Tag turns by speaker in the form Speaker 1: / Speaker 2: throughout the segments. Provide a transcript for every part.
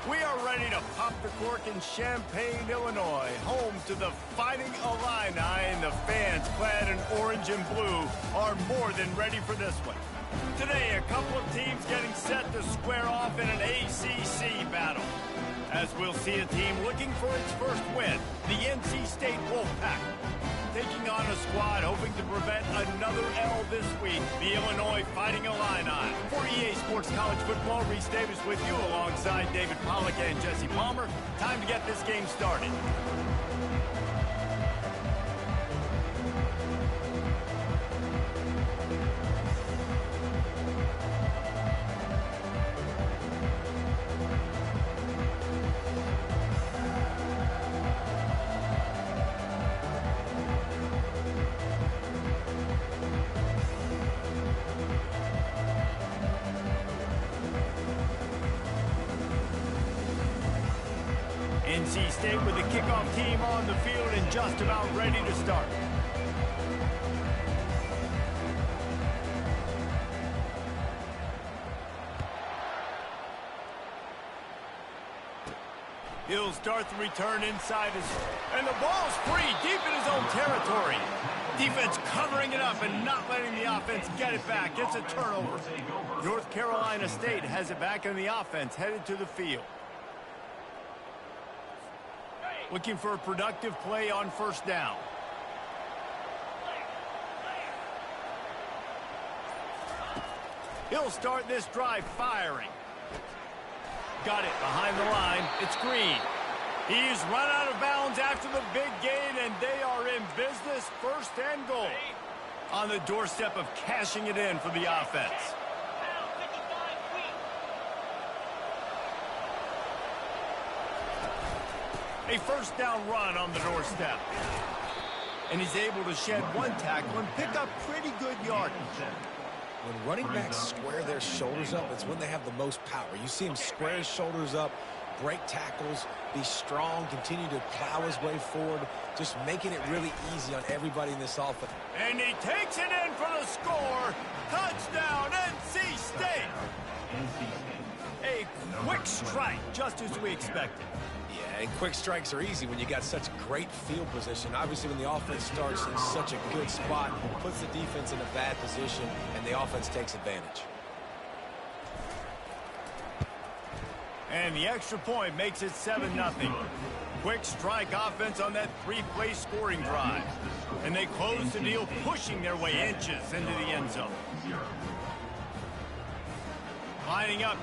Speaker 1: We are ready to pop the cork in Champaign, Illinois, home to the Fighting Illini, and the fans clad in orange and blue are more than ready for this one. Today, a couple of teams getting set to square off in an ACC battle. As we'll see a team looking for its first win, the NC State Wolfpack, taking on a squad hoping to prevent another L this week, the Illinois Fighting Illini. For EA Sports College Football, Reese Davis with you alongside David Pollack and Jesse Palmer. Time to get this game started. NC State with the kickoff team on the field and just about ready to start. He'll start the return inside his... And the ball's free deep in his own territory. Defense covering it up and not letting the offense get it back. It's a turnover. North Carolina State has it back in the offense headed to the field. Looking for a productive play on first down. He'll start this drive firing. Got it behind the line. It's Green. He's run out of bounds after the big gain, and they are in business, first and goal. On the doorstep of cashing it in for the offense. A first down run on the doorstep. And he's able to shed one tackle and pick up pretty good yardage.
Speaker 2: When running backs square their shoulders up, it's when they have the most power. You see him square his shoulders up, break tackles, be strong, continue to plow his way forward, just making it really easy on everybody in this offense.
Speaker 1: And he takes it in for the score. Touchdown, NC State. A quick strike, just as we expected.
Speaker 2: Yeah, and quick strikes are easy when you got such great field position. Obviously, when the offense starts in such a good spot, it puts the defense in a bad position, and the offense takes advantage.
Speaker 1: And the extra point makes it 7-0. Quick strike offense on that three-play scoring drive. And they close the deal, pushing their way inches into the end zone. Lining up.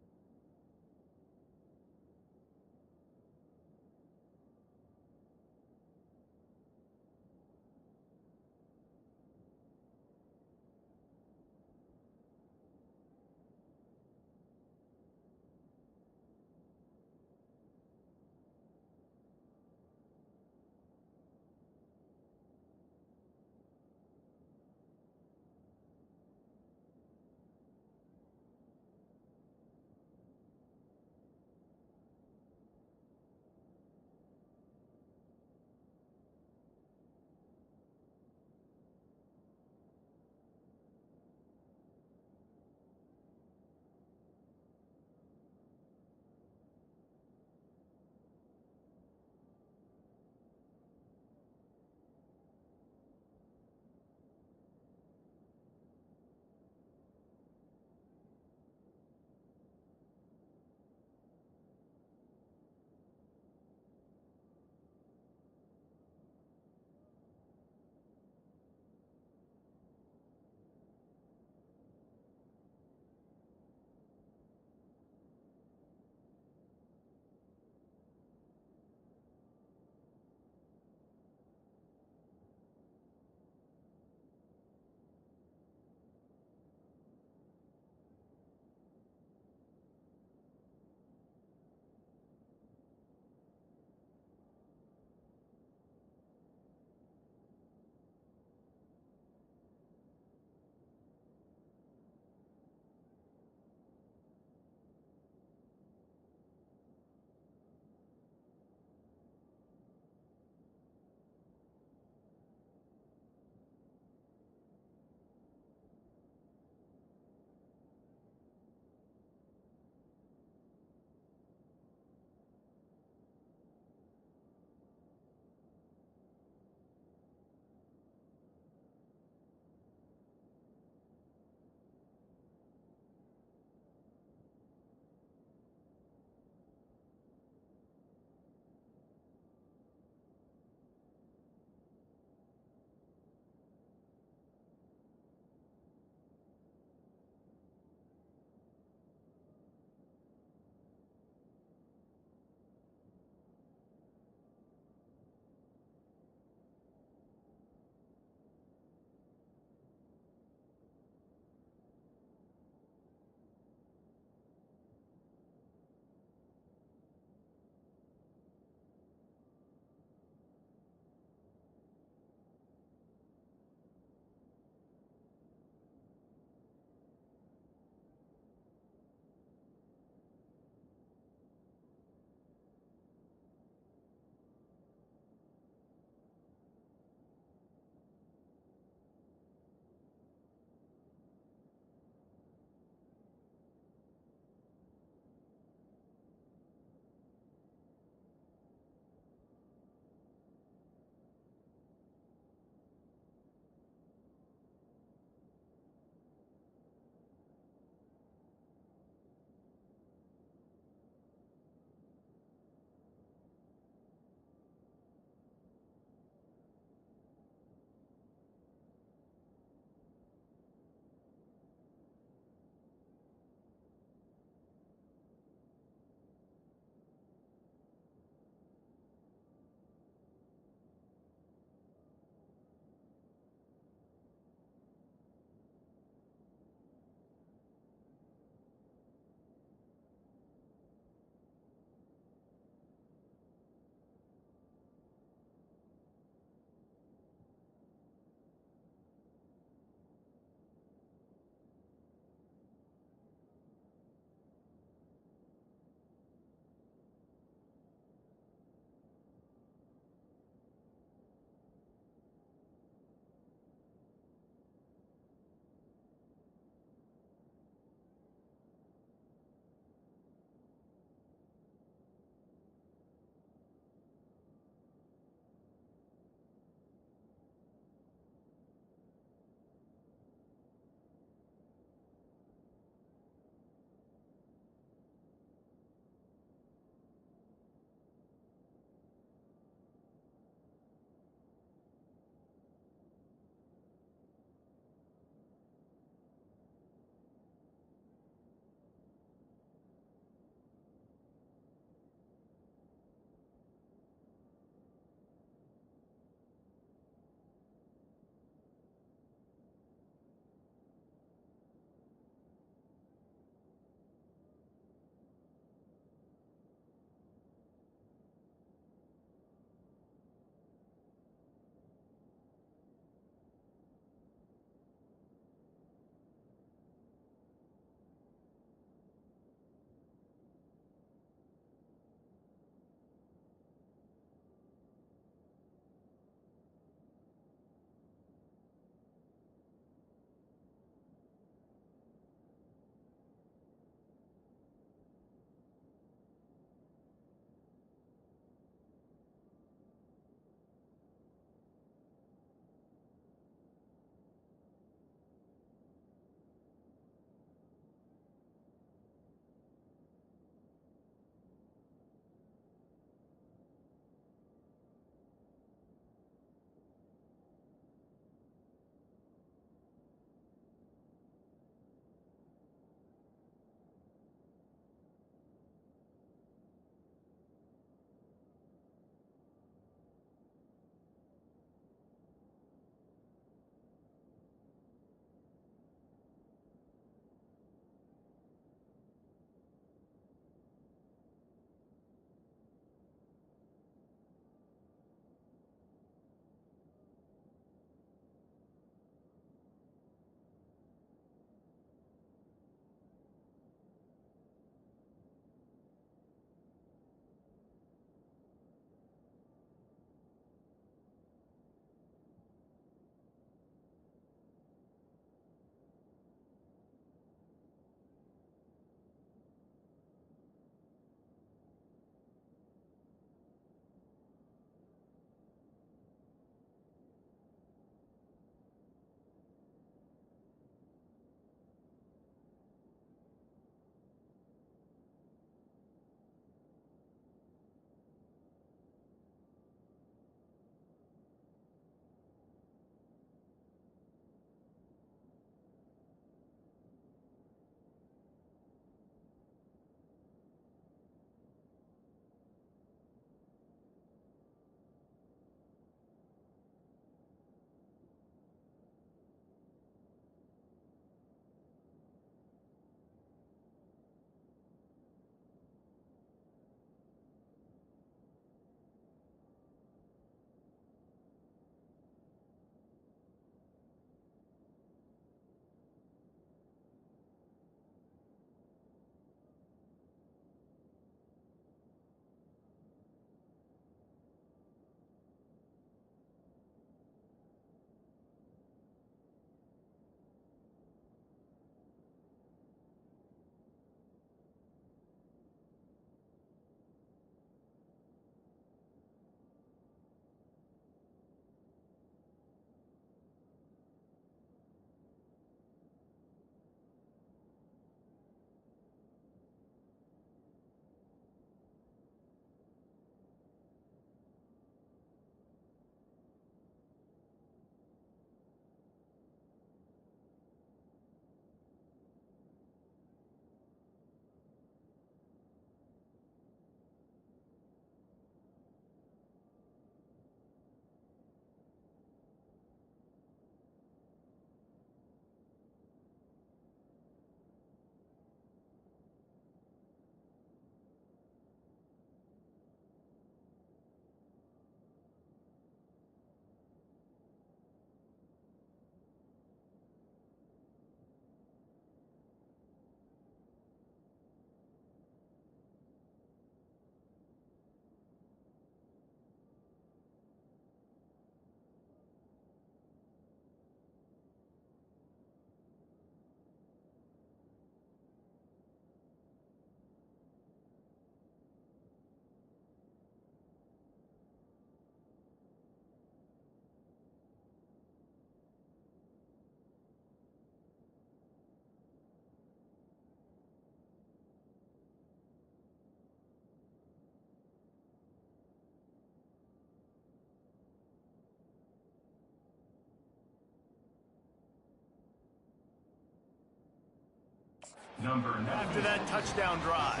Speaker 1: after that touchdown drive.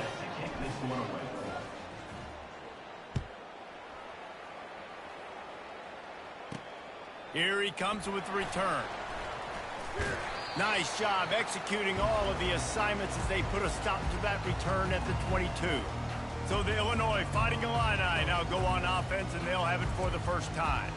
Speaker 1: Here he comes with the return. Nice job executing all of the assignments as they put a stop to that return at the 22. So the Illinois Fighting Illini now go on offense, and they'll have it for the first time.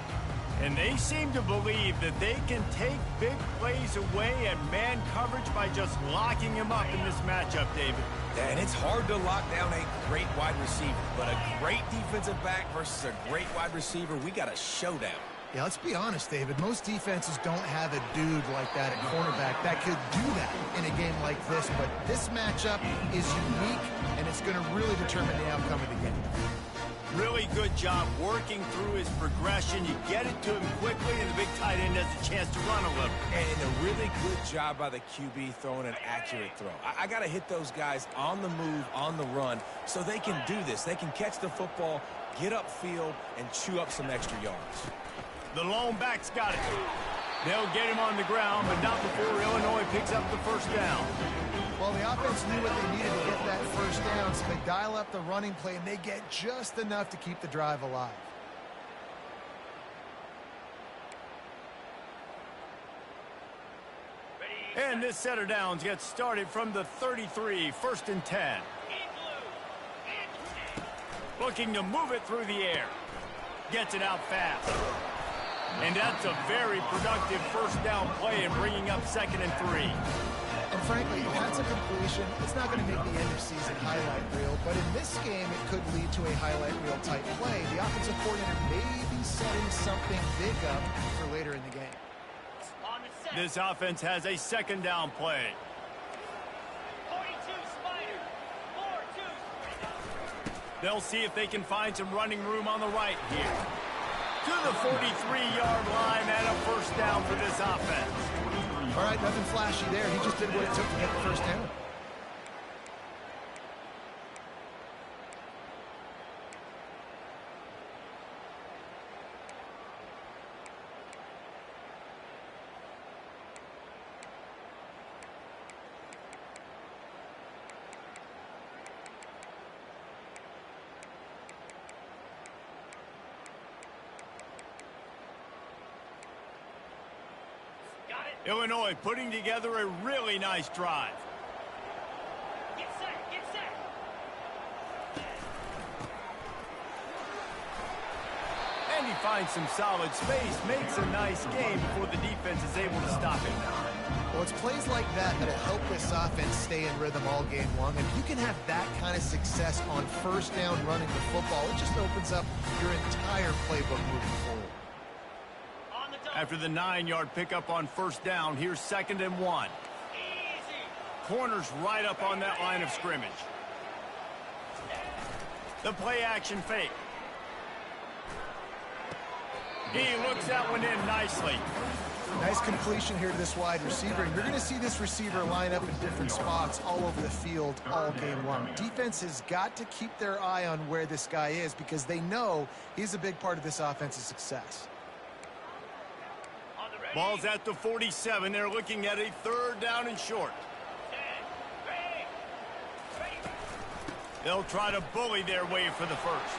Speaker 1: And they seem to believe that they can take big plays away at man coverage by just locking him up in this matchup, David.
Speaker 2: And it's hard to lock down a great wide receiver, but a great defensive back versus a great wide receiver, we got a showdown.
Speaker 3: Yeah, let's be honest, David. Most defenses don't have a dude like that at cornerback that could do that in a game like this, but this matchup is unique, and it's going to really determine the outcome of the game.
Speaker 1: Really good job working through his progression. You get it to him quickly, and the big tight end has a chance to run a little.
Speaker 2: And a really good job by the QB throwing an accurate throw. I got to hit those guys on the move, on the run, so they can do this. They can catch the football, get upfield, and chew up some extra yards.
Speaker 1: The lone back's got it. They'll get him on the ground, but not before Illinois picks up the first down.
Speaker 3: Well, the offense knew what they needed to get that first down, so they dial up the running play, and they get just enough to keep the drive alive.
Speaker 1: And this set of downs gets started from the 33, 1st and 10. Looking to move it through the air. Gets it out fast. And that's a very productive first down play in bringing up 2nd and 3.
Speaker 3: And frankly, if that's a completion, it's not going to make the end of season highlight reel, but in this game, it could lead to a highlight reel type play. The offensive coordinator may be setting something big up for later in the game.
Speaker 1: This offense has a 2nd down play.
Speaker 4: 42 Spider. 4-2.
Speaker 1: They'll see if they can find some running room on the right here. To the 43-yard line and a first down for this offense.
Speaker 3: All right, nothing flashy there. He just did what it took to get the first down.
Speaker 1: Illinois putting together a really nice drive.
Speaker 4: Get set, get set.
Speaker 1: And he finds some solid space, makes a nice game before the defense is able to stop him.
Speaker 3: Well, it's plays like that that'll help this offense stay in rhythm all game long. And if you can have that kind of success on first down running the football, it just opens up your entire playbook moving forward.
Speaker 1: After the 9-yard pickup on first down, here's 2nd and 1.
Speaker 4: Easy.
Speaker 1: Corners right up on that line of scrimmage. The play action fake. He looks that one in nicely.
Speaker 3: Nice completion here to this wide receiver. And you're going to see this receiver line up in different spots all over the field all game long. Defense has got to keep their eye on where this guy is because they know he's a big part of this offense's success.
Speaker 1: Ball's at the 47. They're looking at a 3rd down and short. They'll try to bully their way for the first.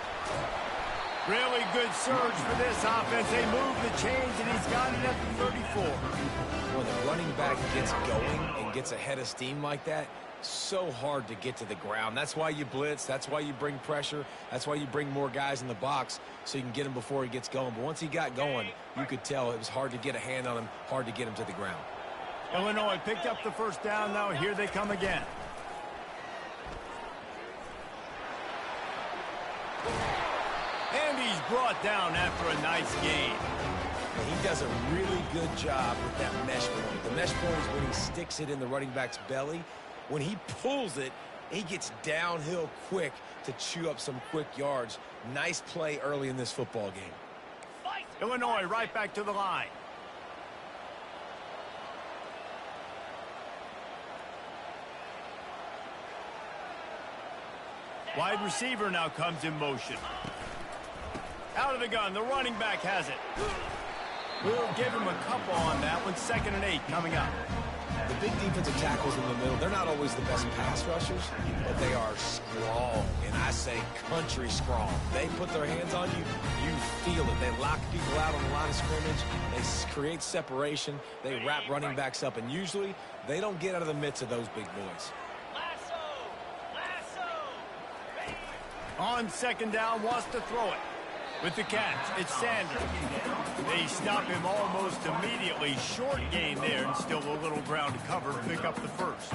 Speaker 1: Really good surge for this offense. They move the chains, and he's got it at the 34.
Speaker 2: When the running back gets going and gets ahead of steam like that, so hard to get to the ground. That's why you blitz. That's why you bring pressure. That's why you bring more guys in the box so you can get him before he gets going. But once he got going, you could tell it was hard to get a hand on him, hard to get him to the ground.
Speaker 1: Illinois picked up the first down. Now here they come again. And he's brought down after a nice gain.
Speaker 2: He does a really good job with that mesh point. The mesh point is when he sticks it in the running back's belly. When he pulls it, he gets downhill quick to chew up some quick yards. Nice play early in this football game.
Speaker 1: Illinois right back to the line. Wide receiver now comes in motion. Out of the gun, the running back has it. We'll give him a couple on that one. 2nd and 8 coming up.
Speaker 2: The big defensive tackles in the middle, they're not always the best pass rushers, but they are strong, and I say country strong. They put their hands on you, you feel it. They lock people out on the line of scrimmage. They create separation. They wrap running backs up, and usually they don't get out of the midst of those big boys.
Speaker 1: On second down, wants to throw it. With the catch, it's Sanders. They stop him almost immediately. Short gain there, and still a little ground to cover to pick up the first.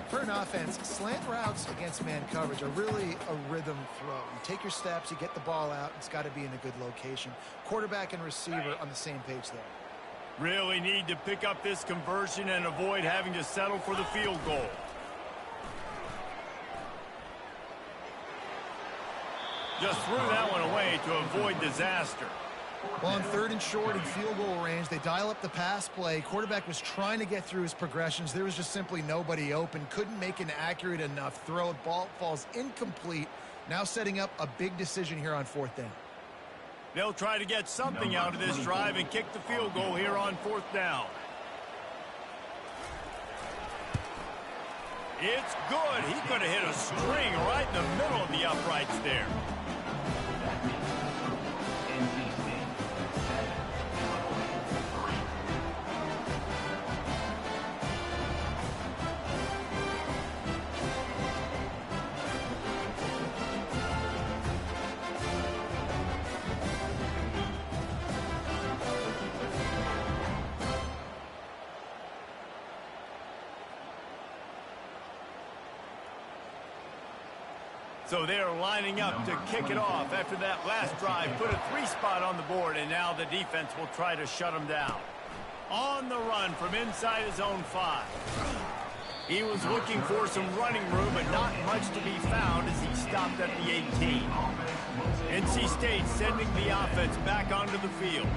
Speaker 3: For an offense, slant routes against man coverage are really a rhythm throw. You take your steps, you get the ball out, it's got to be in a good location. Quarterback and receiver on the same page there.
Speaker 1: Really need to pick up this conversion and avoid having to settle for the field goal. Just threw that one away to avoid disaster.
Speaker 3: Well, on third and short and field goal range, they dial up the pass play. Quarterback was trying to get through his progressions. There was just simply nobody open. Couldn't make an accurate enough throw. Ball falls incomplete. Now setting up a big decision here on fourth down.
Speaker 1: They'll try to get something out of this drive and kick the field goal here on fourth down. It's good. He could have hit a string right in the middle of the uprights there. So they're lining up to kick it off after that last drive. Put a 3-spot on the board, and now the defense will try to shut them down. On the run from inside his own 5. He was looking for some running room, but not much to be found as he stopped at the 18. NC State sending the offense back onto the field.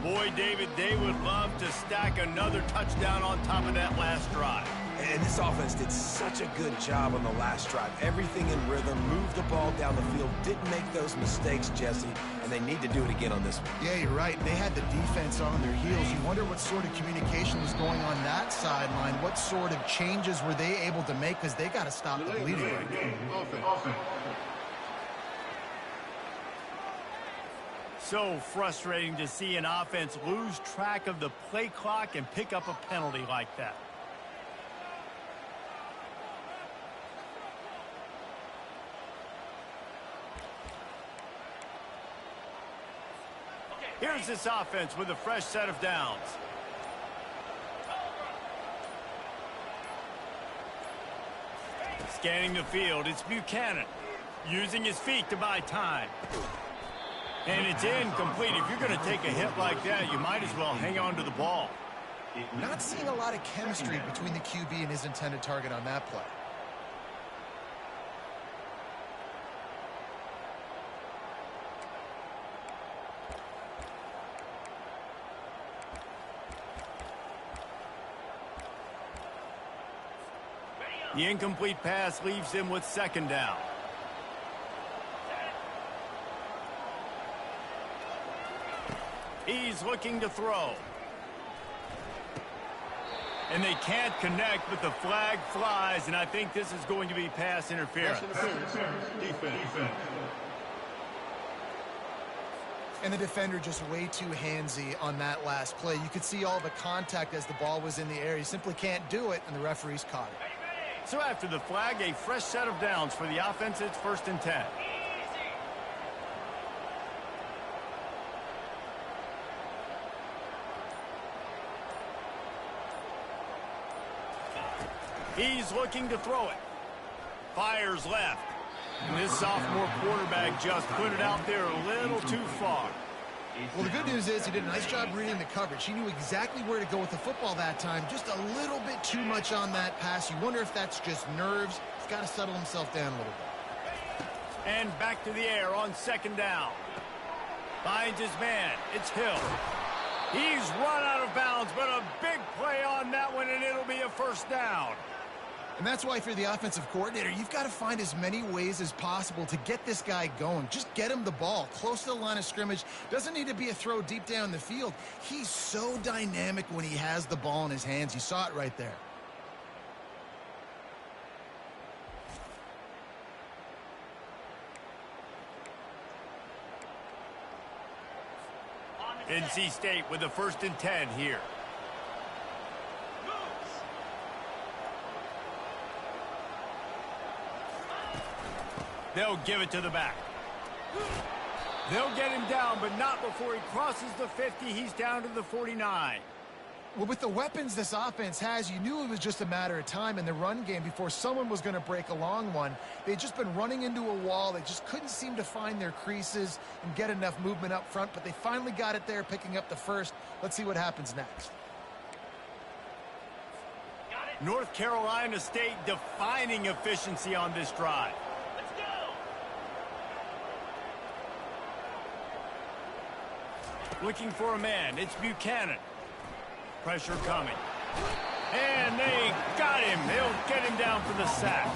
Speaker 1: Boy, David, they would love to stack another touchdown on top of that last drive.
Speaker 2: And this offense did such a good job on the last drive. Everything in rhythm, moved the ball down the field, didn't make those mistakes, Jesse, and they need to do it again on this one.
Speaker 3: Yeah, you're right. They had the defense on their heels. You wonder what sort of communication was going on that sideline. What sort of changes were they able to make, because they got to stop the bleeding right now.
Speaker 1: So frustrating to see an offense lose track of the play clock and pick up a penalty like that. Here's this offense with a fresh set of downs. Scanning the field, it's Buchanan. Using his feet to buy time. And it's incomplete. If you're going to take a hit like that, you might as well hang on to the ball.
Speaker 3: Not seeing a lot of chemistry between the QB and his intended target on that play.
Speaker 1: The incomplete pass leaves him with second down. He's looking to throw. And they can't connect, but the flag flies, and I think this is going to be pass interference.
Speaker 5: Defense.
Speaker 3: And the defender just way too handsy on that last play. You could see all the contact as the ball was in the air. He simply can't do it, and the referees caught it.
Speaker 1: So after the flag, a fresh set of downs for the offense. It's 1st and 10. He's looking to throw it. Fires left. And this sophomore quarterback just put it out there a little too far.
Speaker 3: Well, the good news is he did a nice job reading the coverage. He knew exactly where to go with the football that time. Just a little bit too much on that pass. You wonder if that's just nerves. He's got to settle himself down a little bit.
Speaker 1: And back to the air on second down. Finds his man. It's Hill. He's run out of bounds, but a big play on that one, and it'll be a first down.
Speaker 3: And that's why if you're the offensive coordinator, you've got to find as many ways as possible to get this guy going. Just get him the ball close to the line of scrimmage. Doesn't need to be a throw deep down the field. He's so dynamic when he has the ball in his hands. You saw it right there.
Speaker 1: NC State with the 1st and 10 here. They'll give it to the back. They'll get him down, but not before he crosses the 50. He's down to the 49.
Speaker 3: Well, with the weapons this offense has, you knew it was just a matter of time in the run game before someone was going to break a long one. They'd just been running into a wall. They just couldn't seem to find their creases and get enough movement up front, but they finally got it there, picking up the first. Let's see what happens next.
Speaker 1: North Carolina State defining efficiency on this drive.
Speaker 4: Let's go.
Speaker 1: Looking for a man. It's Buchanan. Pressure coming. And they got him. They'll get him down for the sack.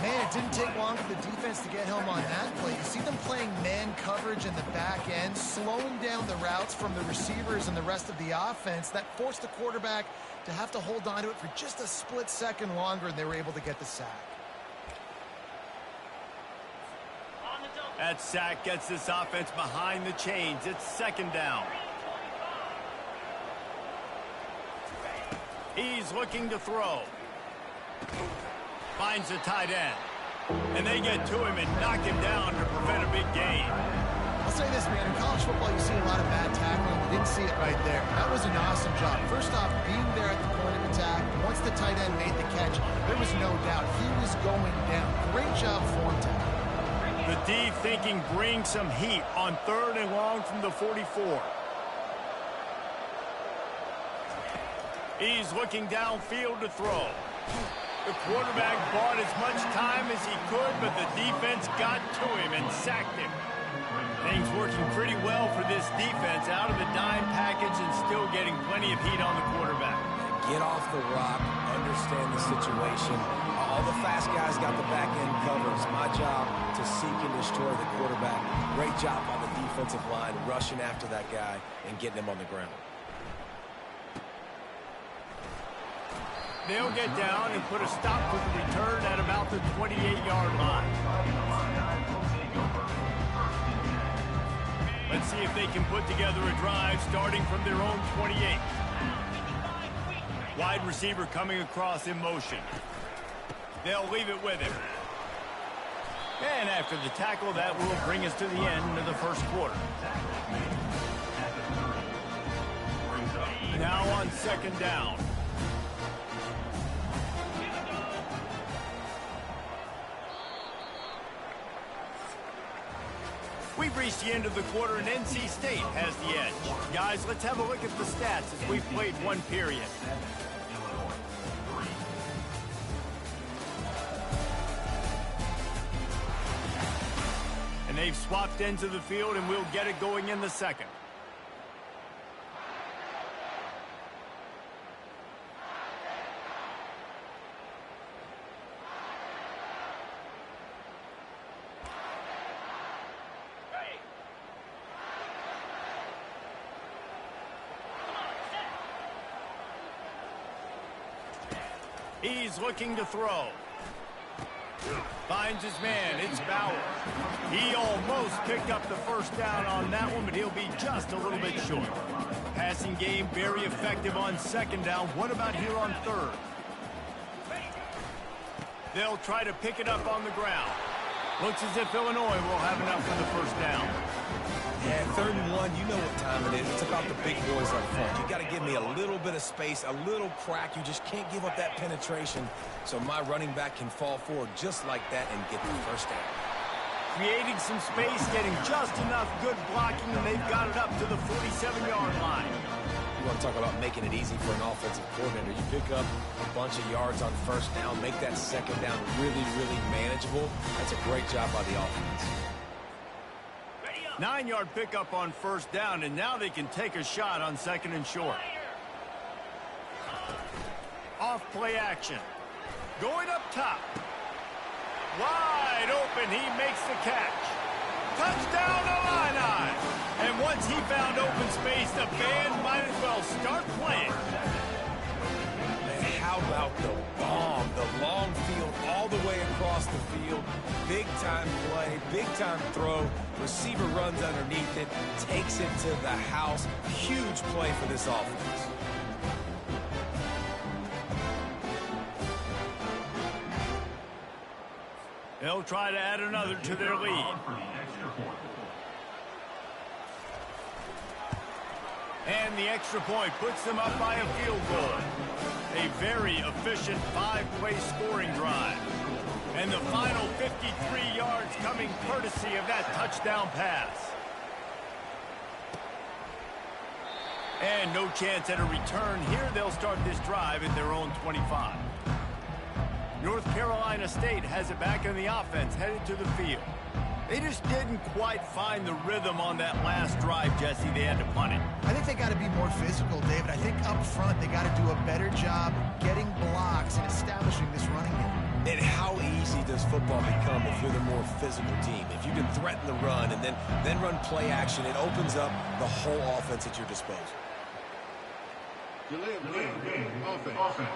Speaker 3: Man, it didn't take long for the defense to get home on that play. You see them playing man coverage in the back end, slowing down the routes from the receivers and the rest of the offense. That forced the quarterback to have to hold on to it for just a split second longer, and they were able to get the sack.
Speaker 1: That sack gets this offense behind the chains. It's 2nd down. He's looking to throw. Finds a tight end. And they get to him and knock him down to prevent a big gain.
Speaker 3: I'll say this, man. In college football, you see a lot of bad tackling. You didn't see it right there. That was an awesome job. First off, being there at the point of attack. Once the tight end made the catch, there was no doubt he was going down. Great job form tackle.
Speaker 1: The D thinking bring some heat on 3rd and long from the 44. He's looking downfield to throw. The quarterback bought as much time as he could, but the defense got to him and sacked him. Things working pretty well for this defense, out of the dime package and still getting plenty of heat on the quarterback.
Speaker 2: Get off the rock, understand the situation. All the fast guys got the back end covered. It's my job to seek and destroy the quarterback. Great job on the defensive line, rushing after that guy and getting him on the ground.
Speaker 1: They'll get down and put a stop to the return at about the 28-yard line. Let's see if they can put together a drive starting from their own 28. Wide receiver coming across in motion. They'll leave it with him. And after the tackle, that will bring us to the end of the 1st quarter. Now on 2nd down. We've reached the end of the quarter, and NC State has the edge. Guys, let's have a look at the stats as we've played 1 period. And they've swapped ends of the field, and we'll get it going in the 2nd. He's looking to throw. Finds his man. It's Bauer. He almost picked up the 1st down on that one, but he'll be just a little bit short. Passing game very effective on 2nd down. What about here on 3rd? They'll try to pick it up on the ground. Looks as if Illinois will have enough for the 1st down.
Speaker 2: Yeah, 3rd and 1, you know what time it is. It's about the big boys up front. You got to give me a little bit of space, a little crack. You just can't give up that penetration so my running back can fall forward just like that and get the 1st down.
Speaker 1: Creating some space, getting just enough good blocking, and they've got it up to the 47-yard line.
Speaker 2: You want to talk about making it easy for an offensive coordinator. You pick up a bunch of yards on 1st down, make that 2nd down really, really manageable. That's a great job by the offense.
Speaker 1: 9-yard pickup on 1st down, and now they can take a shot on 2nd and short. Off play action. Going up top. Wide open, he makes the catch. Touchdown, Illini! And once he found open space, the band might as well start playing.
Speaker 2: And how about the bomb? The long field all the way across the field. Big-time play, big-time throw. Receiver runs underneath it, takes it to the house. Huge play for this offense.
Speaker 1: They'll try to add another to their lead. And the extra point puts them up by a field goal. A very efficient 5-play scoring drive. And the final 53 yards coming courtesy of that touchdown pass. And no chance at a return here. They'll start this drive at their own 25. North Carolina State has it back in the offense, headed to the field. They just didn't quite find the rhythm on that last drive, Jesse. They had to punt it.
Speaker 3: I think they got to be more physical, David. I think up front they got to do a better job getting blocks and establishing this running game.
Speaker 2: And how easy does football become if you're the more physical team? If you can threaten the run and then run play action, it opens up the whole offense at your disposal.
Speaker 5: Delay of game, offense.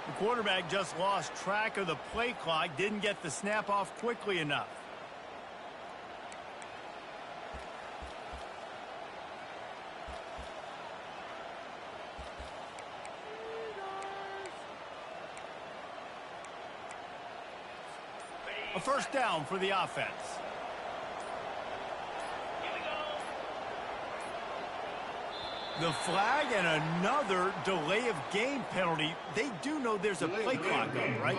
Speaker 1: The quarterback just lost track of the play clock, didn't get the snap off quickly enough. A first down for the offense. The flag and another delay of game penalty. They do know there's a play clock up, right?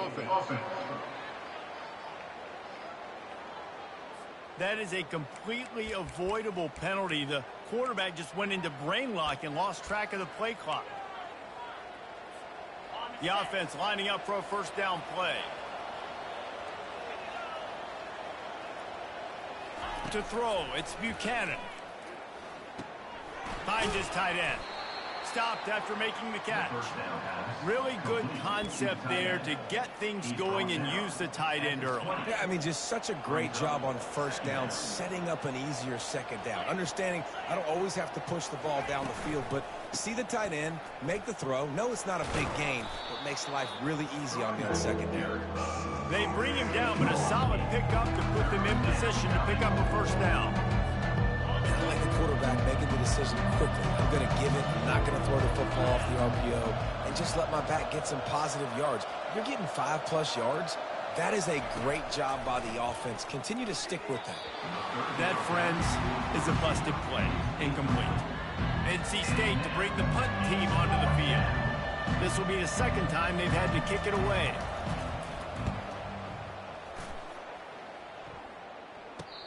Speaker 1: That is a completely avoidable penalty. The quarterback just went into brain lock and lost track of the play clock. The offense lining up for a first down play. To throw, it's Buchanan. Finds his tight end. Stopped after making the catch. Really good concept there to get things going and use the tight end early.
Speaker 2: Yeah, I mean, just such a great job on first down, setting up an easier second down. Understanding I don't always have to push the ball down the field, but see the tight end, make the throw. No, it's not a big gain, but makes life really easy on me on second down.
Speaker 1: They bring him down, but a solid pickup to put them in position to pick up a first down.
Speaker 2: I like the quarterback making the decision quickly. I'm going to give it. I'm not going to throw the football off the RPO and just let my back get some positive yards. If you're getting 5+ yards, that is a great job by the offense. Continue to stick with that.
Speaker 1: That, friends, is a busted play. Incomplete. NC State to bring the punt team onto the field. This will be the second time they've had to kick it away.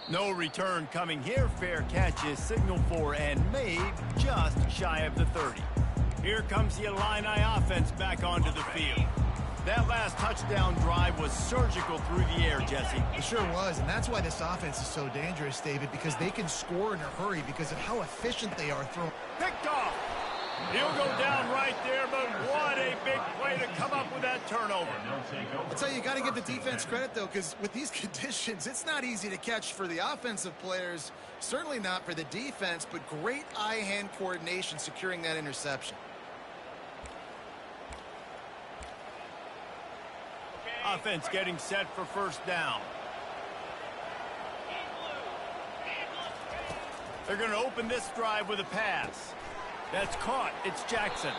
Speaker 1: No return coming here. Fair catch is signaled for and made just shy of the 30. Here comes the Illini offense back onto the field. That last touchdown drive was surgical through the air, Jesse.
Speaker 3: It sure was, and that's why this offense is so dangerous, David, because they can score in a hurry because of how efficient they are throwing.
Speaker 1: Picked off. He'll go down right there, but what a big play to come up with that turnover.
Speaker 3: I'll tell you, you got to give the defense credit, though, because with these conditions, it's not easy to catch for the offensive players, certainly not for the defense, but great eye-hand coordination securing that interception.
Speaker 1: Offense getting set for first down. They're going to open this drive with a pass. That's caught. It's Jackson.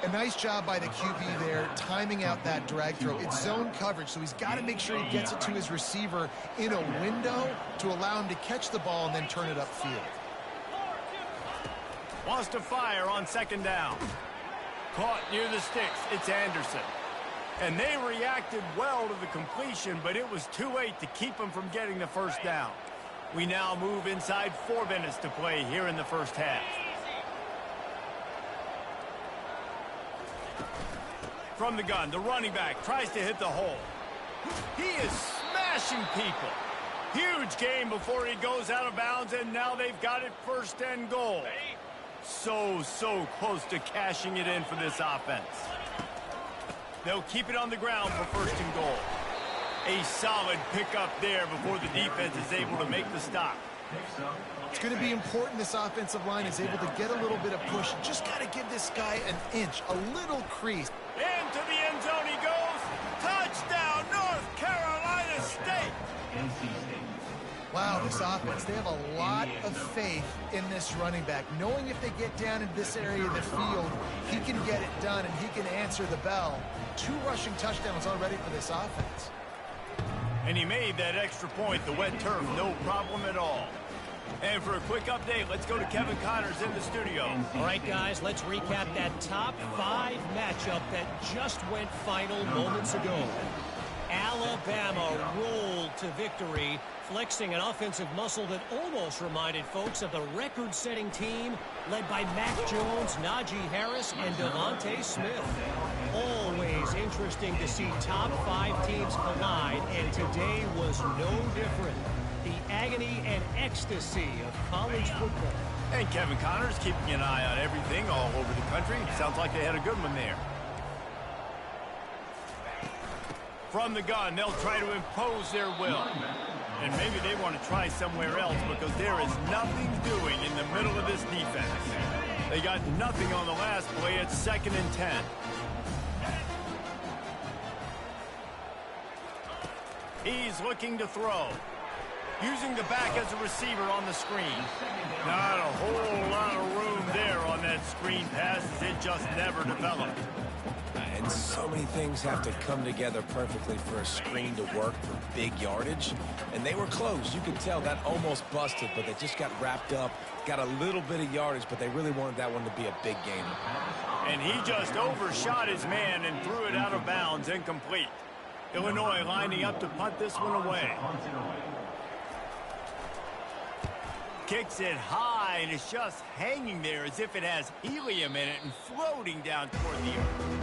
Speaker 3: A nice job by the QB there, timing out that drag throw. It's zone coverage, so he's got to make sure he gets it to his receiver in a window to allow him to catch the ball and then turn it upfield.
Speaker 1: Wants to fire on second down. Caught near the sticks. It's Anderson. And they reacted well to the completion, but it was too late to keep them from getting the first down. We now move inside 4 minutes to play here in the first half. From the gun, the running back tries to hit the hole. He is smashing people. Huge gain before he goes out of bounds, and now they've got it first and goal. so close to cashing it in for this offense. They'll keep it on the ground for first and goal. A solid pickup there before the defense is able to make the stop.
Speaker 3: It's going to be important this offensive line is able to get a little bit of push. Just got to give this guy an inch, a little crease.
Speaker 1: Into the end zone he goes. Touchdown, North Carolina State.
Speaker 3: Wow, this offense, they have a lot of faith in this running back. Knowing if they get down into this area of the field, he can get it done and he can answer the bell. 2 rushing touchdowns already for this offense.
Speaker 1: And he made that extra point, the wet turf, no problem at all. And for a quick update, let's go to Kevin Connors in the studio.
Speaker 6: All right, guys, let's recap that top 5 matchup that just went final moments ago. Alabama rolled to victory, flexing an offensive muscle that almost reminded folks of the record-setting team led by Mac Jones, Najee Harris, and Devontae Smith. Always interesting to see top 5 teams collide, and today was no different. The agony and ecstasy of college football.
Speaker 1: And Kevin Connors keeping an eye on everything all over the country. Sounds like they had a good one there. From the gun, they'll try to impose their will. And maybe they want to try somewhere else because there is nothing doing in the middle of this defense. They got nothing on the last play. It's 2nd and 10. He's looking to throw. Using the back as a receiver on the screen. Not a whole lot of room there on that screen pass as it just never developed.
Speaker 2: And so many things have to come together perfectly for a screen to work for big yardage. And they were close. You could tell that almost busted, but they just got wrapped up, got a little bit of yardage, but they really wanted that one to be a big gainer.
Speaker 1: And he just overshot his man and threw it out of bounds, incomplete. Illinois lining up to punt this one away. Kicks it high, and it's just hanging there as if it has helium in it and floating down toward the earth.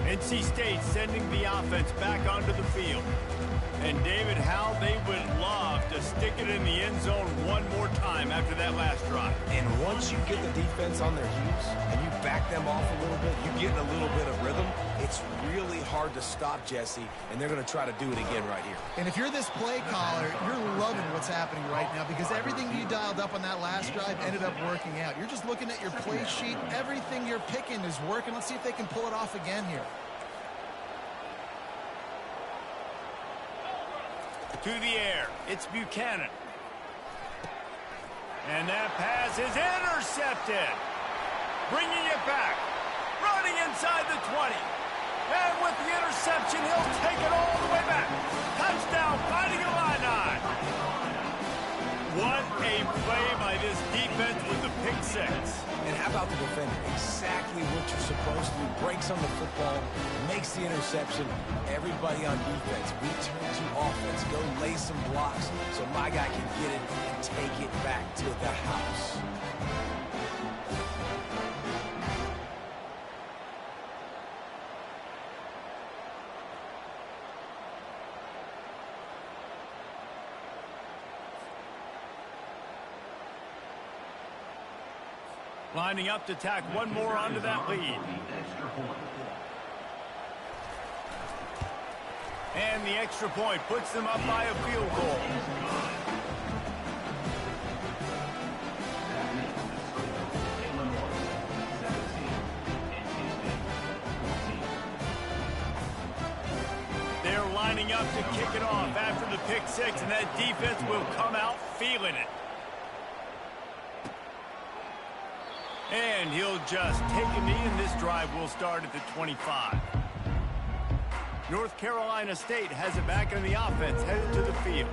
Speaker 1: NC State sending the offense back onto the field. And David, how they would love to stick it in the end zone one more time after that last drive.
Speaker 2: And once you get the defense on their heels and you back them off a little bit, you get in a little bit of rhythm, it's really hard to stop, Jesse, and they're going to try to do it again right here.
Speaker 3: And if you're this play caller, you're loving what's happening right now because everything you dialed up on that last drive ended up working out. You're just looking at your play sheet. Everything you're picking is working. Let's see if they can pull it off again here.
Speaker 1: To the air, it's Buchanan. And that pass is intercepted. Bringing it back. Running inside the 20. And with the interception, he'll take it all the way back. Touchdown, Fighting Illini. What a play by this defense with the pick 6.
Speaker 2: And how about the defender? Exactly what you're supposed to do. Breaks on the football, makes the interception. Everybody on defense, we turn to offense. Go lay some blocks so my guy can get it and take it back to the house.
Speaker 1: Lining up to tack one more onto that lead. And the extra point puts them up by a field goal. They're lining up to kick it off after the pick 6, and that defense will come out feeling it. And he'll just take a knee, and this drive will start at the 25. North Carolina State has it back on the offense, headed to the field.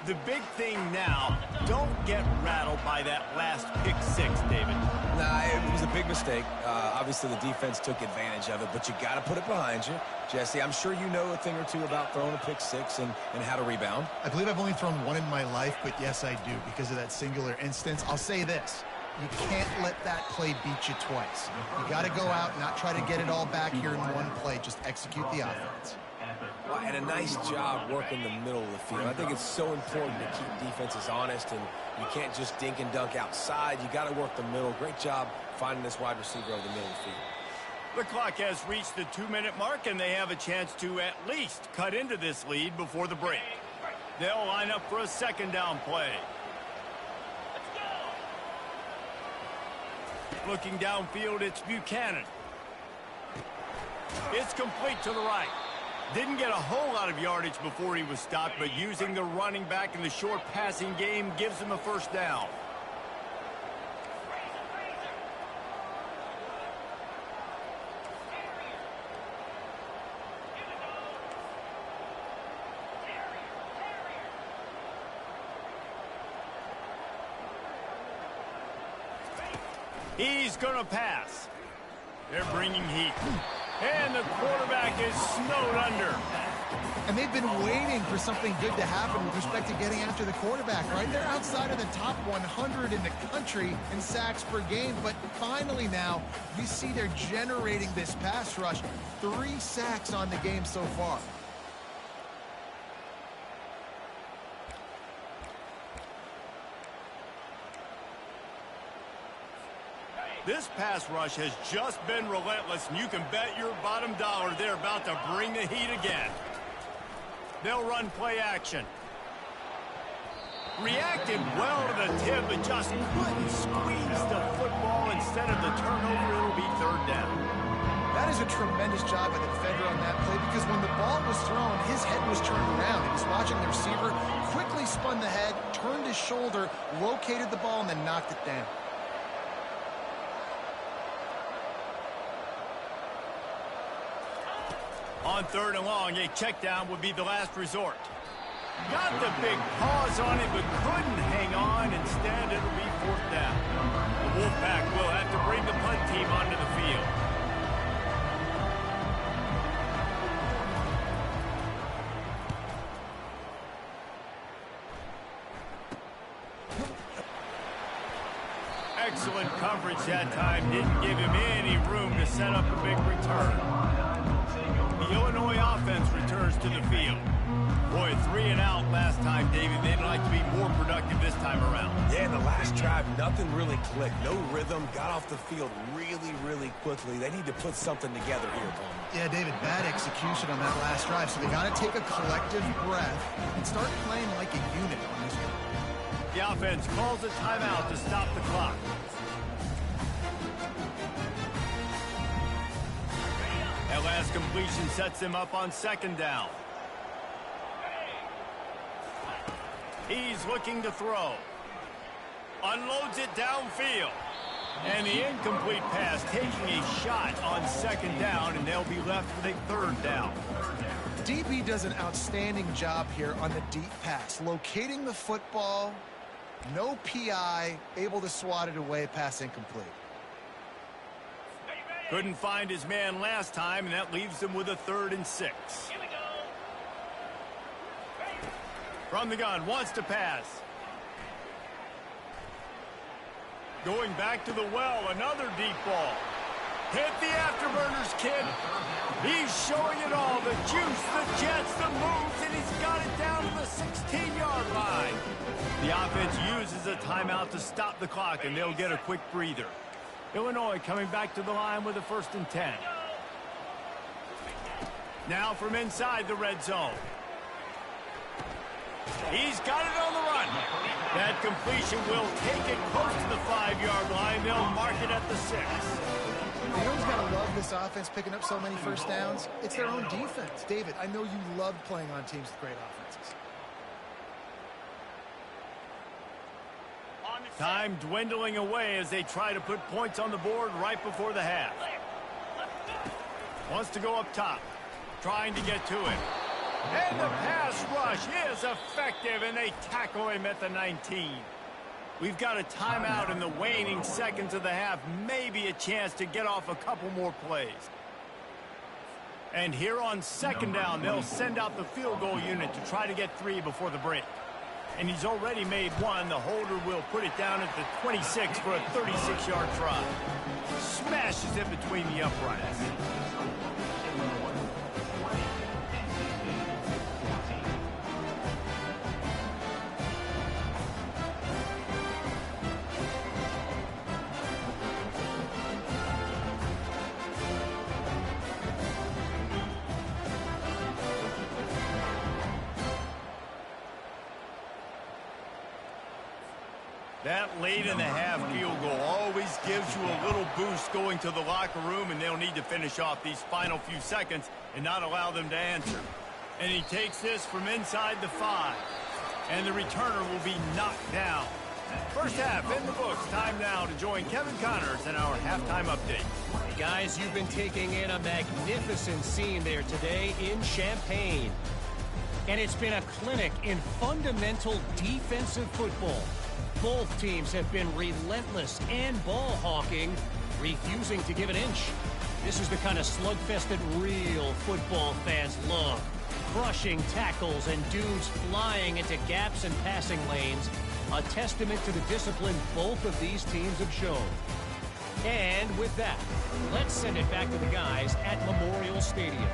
Speaker 1: The big thing now, don't get rattled by that last pick 6, David.
Speaker 2: Nah, it was a big mistake. Obviously, the defense took advantage of it, but you got to put it behind you. Jesse, I'm sure you know a thing or two about throwing a pick 6 and how to rebound.
Speaker 3: I believe I've only thrown one in my life, but yes, I do because of that singular instance. I'll say this. You can't let that play beat you twice. You got to go out and not try to get it all back here in one play. Just execute the offense.
Speaker 2: Well, and a nice job working the middle of the field. I think it's so important to keep defenses honest, and you can't just dink and dunk outside. You got to work the middle. Great job finding this wide receiver over the middle of the field.
Speaker 1: The clock has reached the 2-minute mark, and they have a chance to at least cut into this lead before the break. They'll line up for a second down play. Looking downfield, it's Buchanan. It's complete to the right. Didn't get a whole lot of yardage before he was stopped, but using the running back in the short passing game gives him a first down. He's going to pass. They're bringing heat. And the quarterback is snowed under.
Speaker 3: And they've been waiting for something good to happen with respect to getting after the quarterback, right? They're outside of the top 100 in the country in sacks per game, but finally now you see they're generating this pass rush. 3 sacks on the game so far.
Speaker 1: This pass rush has just been relentless, and you can bet your bottom dollar they're about to bring the heat again. They'll run play action. Reacted well to the tip, but just couldn't squeeze the football. Instead of the turnover, it'll be third down.
Speaker 3: That is a tremendous job by the defender on that play, because when the ball was thrown, his head was turned around. He was watching the receiver, quickly spun the head, turned his shoulder, located the ball, and then knocked it down.
Speaker 1: On third and long, a check down would be the last resort. Got the big pause on it, but couldn't hang on. Instead, it'll be fourth down. The Wolfpack will have to bring the punt team onto the field. Excellent coverage that time. Didn't give him any room to set up a big return. The Illinois offense returns to the field. Boy, 3 and out last time, David. They'd like to be more productive this time around.
Speaker 2: Yeah, in the last drive, nothing really clicked. No rhythm. Got off the field really, really quickly. They need to put something together here, Paul.
Speaker 3: Yeah, David, bad execution on that last drive, so they got to take a collective breath and start playing like a unit on this one.
Speaker 1: The offense calls a timeout to stop the clock. That last completion sets them up on second down. He's looking to throw. Unloads it downfield. And the incomplete pass taking a shot on second down, and they'll be left with a third down.
Speaker 3: DB does an outstanding job here on the deep pass, locating the football, no PI, able to swat it away, pass incomplete.
Speaker 1: Couldn't find his man last time, and that leaves them with a 3rd and 6.
Speaker 4: Here we go.
Speaker 1: From the gun, wants to pass. Going back to the well, another deep ball. Hit the afterburners, kid. He's showing it all. The juice, the jets, the moves, and he's got it down to the 16-yard line. The offense uses a timeout to stop the clock, and they'll get a quick breather. Illinois coming back to the line with a 1st and 10. Now from inside the red zone. He's got it on the run. That completion will take it close to the 5-yard line. They'll mark it at the 6.
Speaker 3: You know who's got to love this offense picking up so many first downs? It's their own defense. David, I know you love playing on teams with great offenses.
Speaker 1: Time dwindling away as they try to put points on the board right before the half. Wants to go up top, trying to get to it. And the pass rush is effective, and they tackle him at the 19. We've got a timeout in the waning seconds of the half, maybe a chance to get off a couple more plays. And here on second down, they'll send out the field goal unit to try to get 3 before the break. And he's already made 1. The holder will put it down at the 26 for a 36-yard try. Smashes it between the uprights. That late in the half field goal always gives you a little boost going to the locker room, and they'll need to finish off these final few seconds and not allow them to answer. And he takes this from inside the 5. And the returner will be knocked down. First half in the books. Time now to join Kevin Connors in our halftime update.
Speaker 6: Guys, you've been taking in a magnificent scene there today in Champaign. And it's been a clinic in fundamental defensive football. Both teams have been relentless and ball hawking, refusing to give an inch. This is the kind of slugfest that real football fans love. Crushing tackles and dudes flying into gaps and passing lanes. A testament to the discipline both of these teams have shown. And with that, let's send it back to the guys at Memorial Stadium.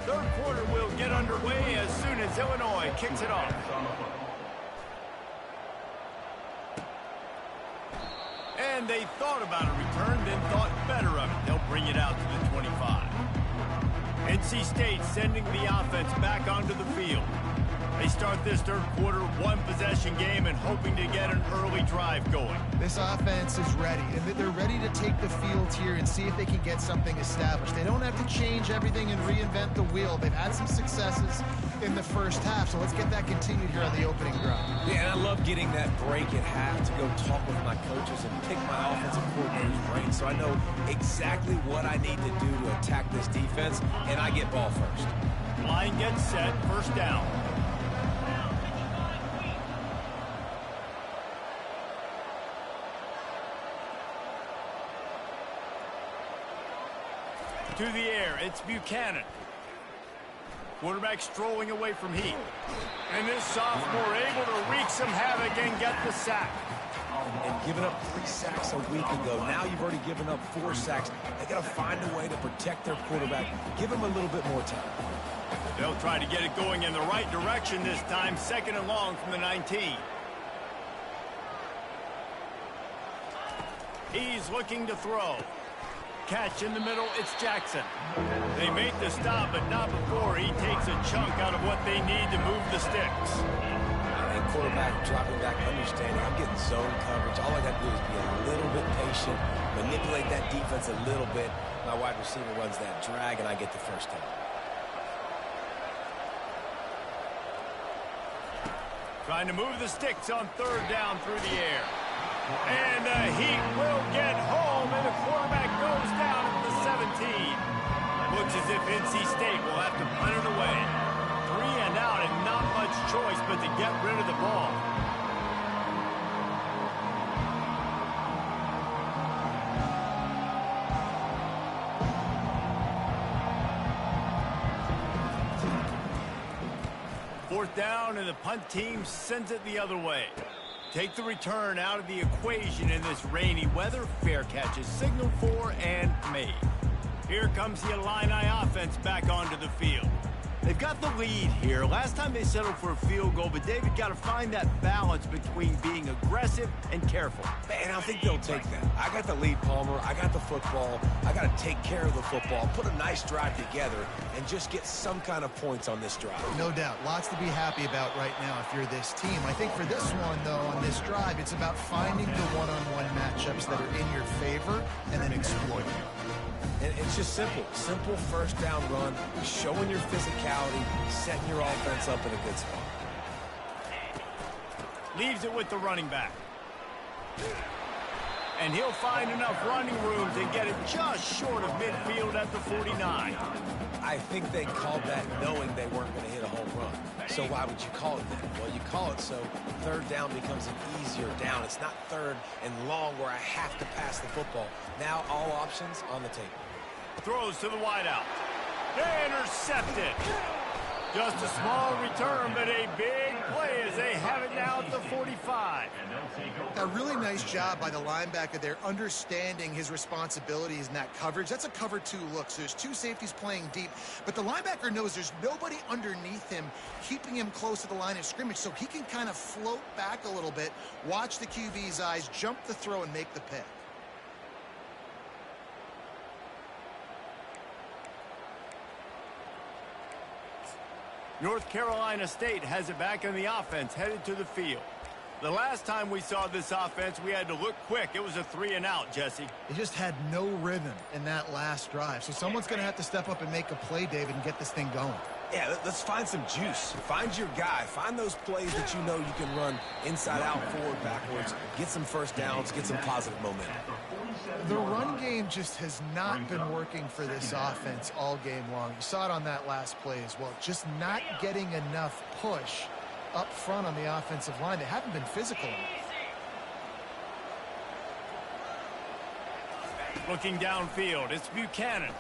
Speaker 1: Third quarter will get underway as soon as Illinois kicks it off. And they thought about a return, then thought better of it. They'll bring it out to the 25. NC State sending the offense back onto the field. They start this third quarter one-possession game and hoping to get an early drive going.
Speaker 3: This offense is ready, and they're ready to take the field here and see if they can get something established. They don't have to change everything and reinvent the wheel. They've had some successes in the first half, so let's get that continued here on the opening drive.
Speaker 2: Yeah, and I love getting that break at half to go talk with my coaches and pick my offensive coordinator's brain so I know exactly what I need to do to attack this defense, and I get ball first.
Speaker 1: Line gets set, first down. To the air, it's Buchanan. Quarterback strolling away from heat. And this sophomore able to wreak some havoc and get the sack.
Speaker 2: And giving up 3 sacks a week ago. Now you've already given up 4 sacks. They got to find a way to protect their quarterback. Give him a little bit more time.
Speaker 1: They'll try to get it going in the right direction this time. Second and long from the 19. He's looking to throw. Catch in the middle, it's Jackson. They make the stop, but not before he takes a chunk out of what they need to move the sticks.
Speaker 2: And quarterback dropping back, understanding I'm getting zone coverage. All I got to do is be a little bit patient, manipulate that defense a little bit. My wide receiver runs that drag, and I get the first down.
Speaker 1: Trying to move the sticks on third down through the air. And the heat will get home, and the quarterback goes down at the 17. Looks as if NC State will have to punt it away. 3 and out, and not much choice but to get rid of the ball. Fourth down, and the punt team sends it the other way. Take the return out of the equation in this rainy weather. Fair catch is signaled for and made. Here comes the Illini offense back onto the field. They've got the lead here. Last time they settled for a field goal, but David got to find that balance between being aggressive and careful.
Speaker 2: Man, I think they'll take that. I got the lead, Palmer. I got the football. I got to take care of the football, put a nice drive together, and just get some kind of points on this drive.
Speaker 3: No doubt. Lots to be happy about right now if you're this team. I think for this one, though, on this drive, it's about finding the one-on-one matchups that are in your favor and then exploiting them.
Speaker 2: And it's just simple. Simple first down run, showing your physicality, setting your offense up in a good spot.
Speaker 1: Leaves it with the running back. And he'll find enough running room to get it just short of midfield at the 49.
Speaker 2: I think they called that knowing they weren't going to hit a home run. So why would you call it that? Well, you call it so third down becomes an easier down. It's not third and long where I have to pass the football. Now all options on the table.
Speaker 1: Throws to the wideout. Intercepted. Just a small return, but a big play as they have it now at the 45.
Speaker 3: A really nice job by the linebacker there, understanding his responsibilities in that coverage. That's a cover 2 look, so there's 2 safeties playing deep, but the linebacker knows there's nobody underneath him keeping him close to the line of scrimmage, so he can kind of float back a little bit, watch the QB's eyes, jump the throw, and make the pick.
Speaker 1: North Carolina State has it back in the offense, headed to the field. The last time we saw this offense, we had to look quick. It was a 3-and-out, Jesse.
Speaker 3: They just had no rhythm in that last drive. So someone's going to have to step up and make a play, David, and get this thing going.
Speaker 2: Yeah, let's find some juice. Find your guy. Find those plays that you know you can run inside out, forward, backwards. Get some first downs. Get some positive momentum.
Speaker 3: The run game just has not been working for this offense all game long. You saw it on that last play as well. Just not getting enough push up front on the offensive line. They haven't been physical enough.
Speaker 1: Looking downfield, it's Buchanan.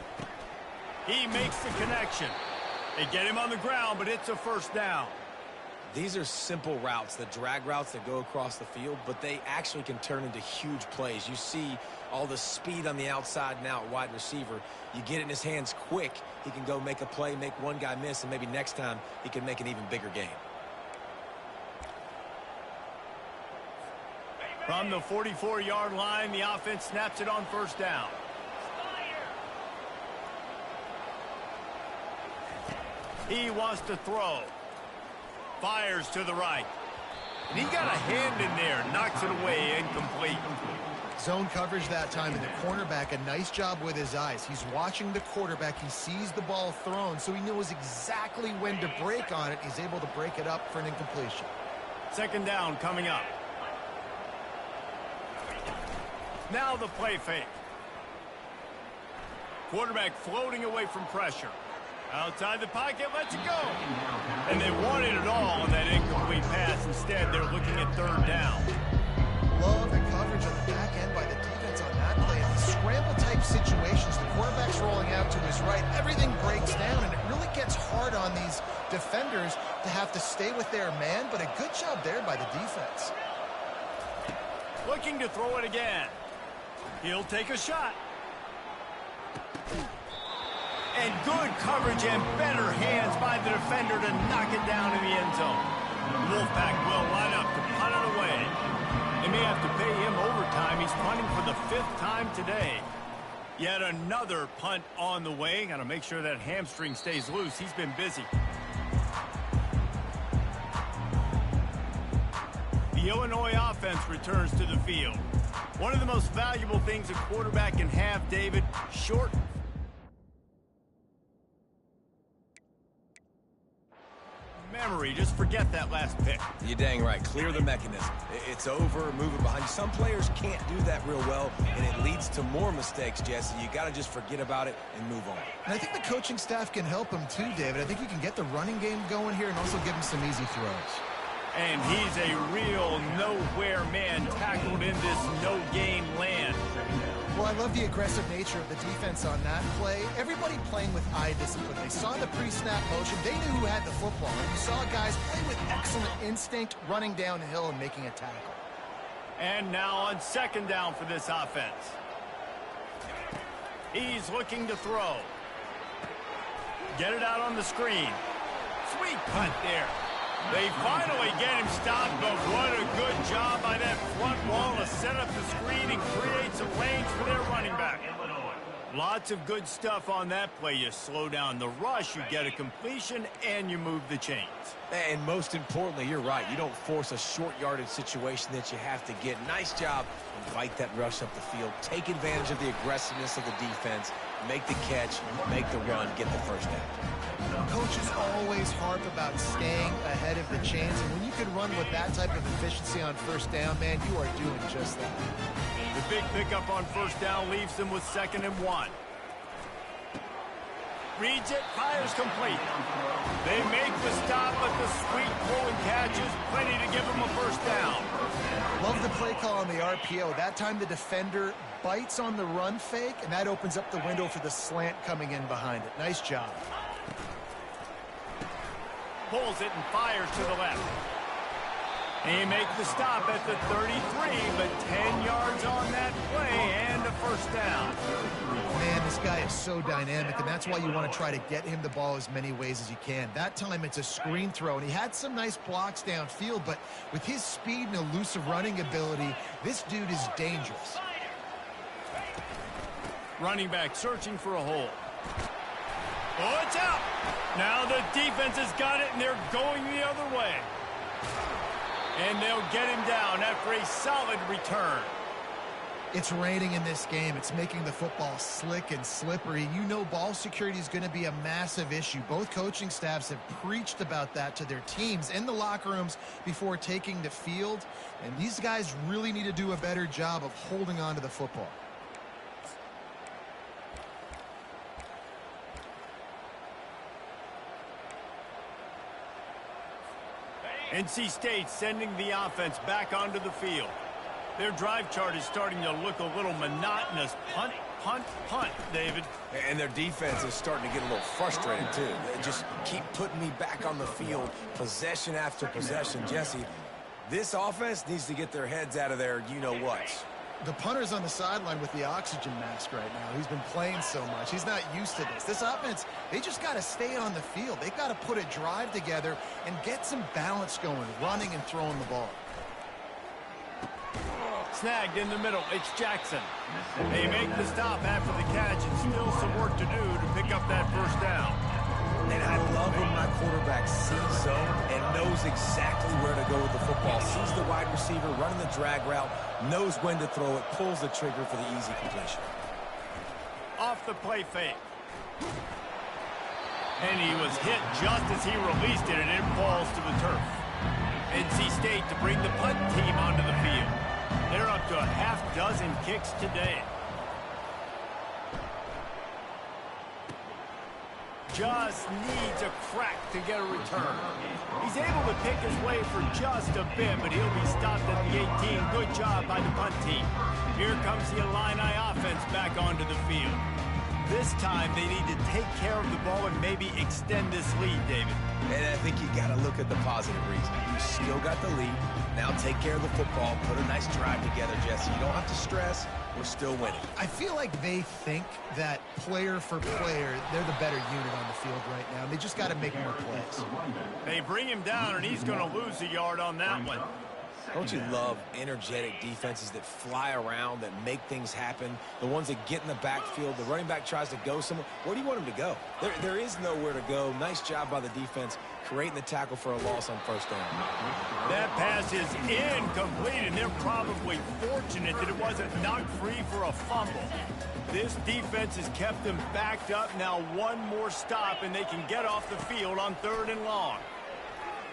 Speaker 1: He makes the connection. They get him on the ground, but it's a first down.
Speaker 2: These are simple routes, the drag routes that go across the field, but they actually can turn into huge plays. You see all the speed on the outside now at wide receiver. You get it in his hands quick, he can go make a play, make one guy miss, and maybe next time he can make an even bigger gain.
Speaker 1: From the 44-yard line, the offense snaps it on first down. He wants to throw. Fires to the right. And he got a hand in there. Knocks it away. Incomplete.
Speaker 3: Zone coverage that time, and the cornerback, a nice job with his eyes. He's watching the quarterback. He sees the ball thrown, so he knows exactly when to break on it. He's able to break it up for an incompletion.
Speaker 1: Second down coming up. Now the play fake. Quarterback floating away from pressure. Outside the pocket, lets it go. And they wanted it all on that incomplete pass. Instead, they're looking at third down.
Speaker 3: Love the coverage on the back end by the defense on that play. In these scramble-type situations, the quarterback's rolling out to his right. Everything breaks down, and it really gets hard on these defenders to have to stay with their man, but a good job there by the defense.
Speaker 1: Looking to throw it again. He'll take a shot. And good coverage and better hands by the defender to knock it down in the end zone. The Wolfpack will line up to punt it away. They may have to pay him overtime. He's punting for the 5th time today. Yet another punt on the way. Got to make sure that hamstring stays loose. He's been busy. The Illinois offense returns to the field. One of the most valuable things a quarterback can have, David, short memory. Just forget that last pick.
Speaker 2: You're dang right. Clear the mechanism. It's over. Move it behind you. Some players can't do that real well, and it leads to more mistakes, Jesse. You got to just forget about it and move on.
Speaker 3: And I think the coaching staff can help him too, David. I think you can get the running game going here and also give him some easy throws.
Speaker 1: And he's a real nowhere man tackled in this no-gain land.
Speaker 3: Well, I love the aggressive nature of the defense on that play. Everybody playing with eye discipline. They saw the pre-snap motion. They knew who had the football. And you saw guys play with excellent instinct, running downhill and making a tackle.
Speaker 1: And now on second down for this offense. He's looking to throw. Get it out on the screen. Sweet punt there. They finally get him stopped, but what a good job by that front wall to set up the screen and create some lanes for their running back. Lots of good stuff on that play. You slow down the rush, you get a completion, and you move the chains.
Speaker 2: And most importantly, you're right. You don't force a short yardage situation that you have to get. Nice job. Invite that rush up the field. Take advantage of the aggressiveness of the defense. Make the catch, make the run, get the first down.
Speaker 3: Coaches always harp about staying ahead of the chains, and when you can run with that type of efficiency on first down, man, you are doing just that.
Speaker 1: The big pickup on first down leaves them with 2nd and 1. Reads it, fires complete. They make the stop, but the sweet throw and catch is plenty to give them a first down.
Speaker 3: Love the play call on the RPO. That time the defender bites on the run fake, and that opens up the window for the slant coming in behind it. Nice job.
Speaker 1: Pulls it and fires to the left. He makes the stop at the 33, but 10 yards on that play and a first down.
Speaker 3: Man, this guy is so dynamic, and that's why you want to try to get him the ball as many ways as you can. That time it's a screen throw, and he had some nice blocks downfield, but with his speed and elusive running ability, this dude is dangerous.
Speaker 1: Running back searching for a hole. Oh, it's out. Now the defense has got it, and they're going the other way. And they'll get him down after a solid return.
Speaker 3: It's raining in this game. It's making the football slick and slippery. You know ball security is going to be a massive issue. Both coaching staffs have preached about that to their teams in the locker rooms before taking the field. And these guys really need to do a better job of holding on to the football.
Speaker 1: NC State sending the offense back onto the field. Their drive chart is starting to look a little monotonous. Punt, punt, punt, David.
Speaker 2: And their defense is starting to get a little frustrated, too. They just keep putting me back on the field, possession after possession. Jesse, this offense needs to get their heads out of their you-know-whats.
Speaker 3: The punter's on the sideline with the oxygen mask right now. He's been playing so much. He's not used to this. This offense, they just got to stay on the field. They've got to put a drive together and get some balance going, running and throwing the ball.
Speaker 1: Snagged in the middle. It's Jackson. They make the stop after the catch, and still some work to do to pick up that first down.
Speaker 2: And I love when my quarterback sees zone and knows exactly where to go with the football. Sees the wide receiver running the drag route, knows when to throw it, pulls the trigger for the easy completion.
Speaker 1: Off the play fake. And he was hit just as he released it, and it falls to the turf. NC State to bring the punt team onto the field. They're up to a half dozen kicks today. Just needs a crack to get a return. He's able to pick his way for just a bit, but he'll be stopped at the 18. Good job by the punt team. Here comes the Illini offense back onto the field. This time they need to take care of the ball and maybe extend this lead, David.
Speaker 2: And I think you got to look at the positive reason. You still got the lead. Now take care of the football. Put a nice drive together, Jesse. You don't have to stress. We're still winning.
Speaker 3: I feel like they think that player for player, they're the better unit on the field right now. They just got to make more plays.
Speaker 1: They bring him down, and he's going to lose a yard on that one.
Speaker 2: Don't you love energetic defenses that fly around, that make things happen? The ones that get in the backfield, the running back tries to go somewhere. Where do you want him to go? There is nowhere to go. Nice job by the defense, creating the tackle for a loss on first down.
Speaker 1: That pass is incomplete, and they're probably fortunate that it wasn't knocked free for a fumble. This defense has kept them backed up. Now one more stop, and they can get off the field on 3rd and long.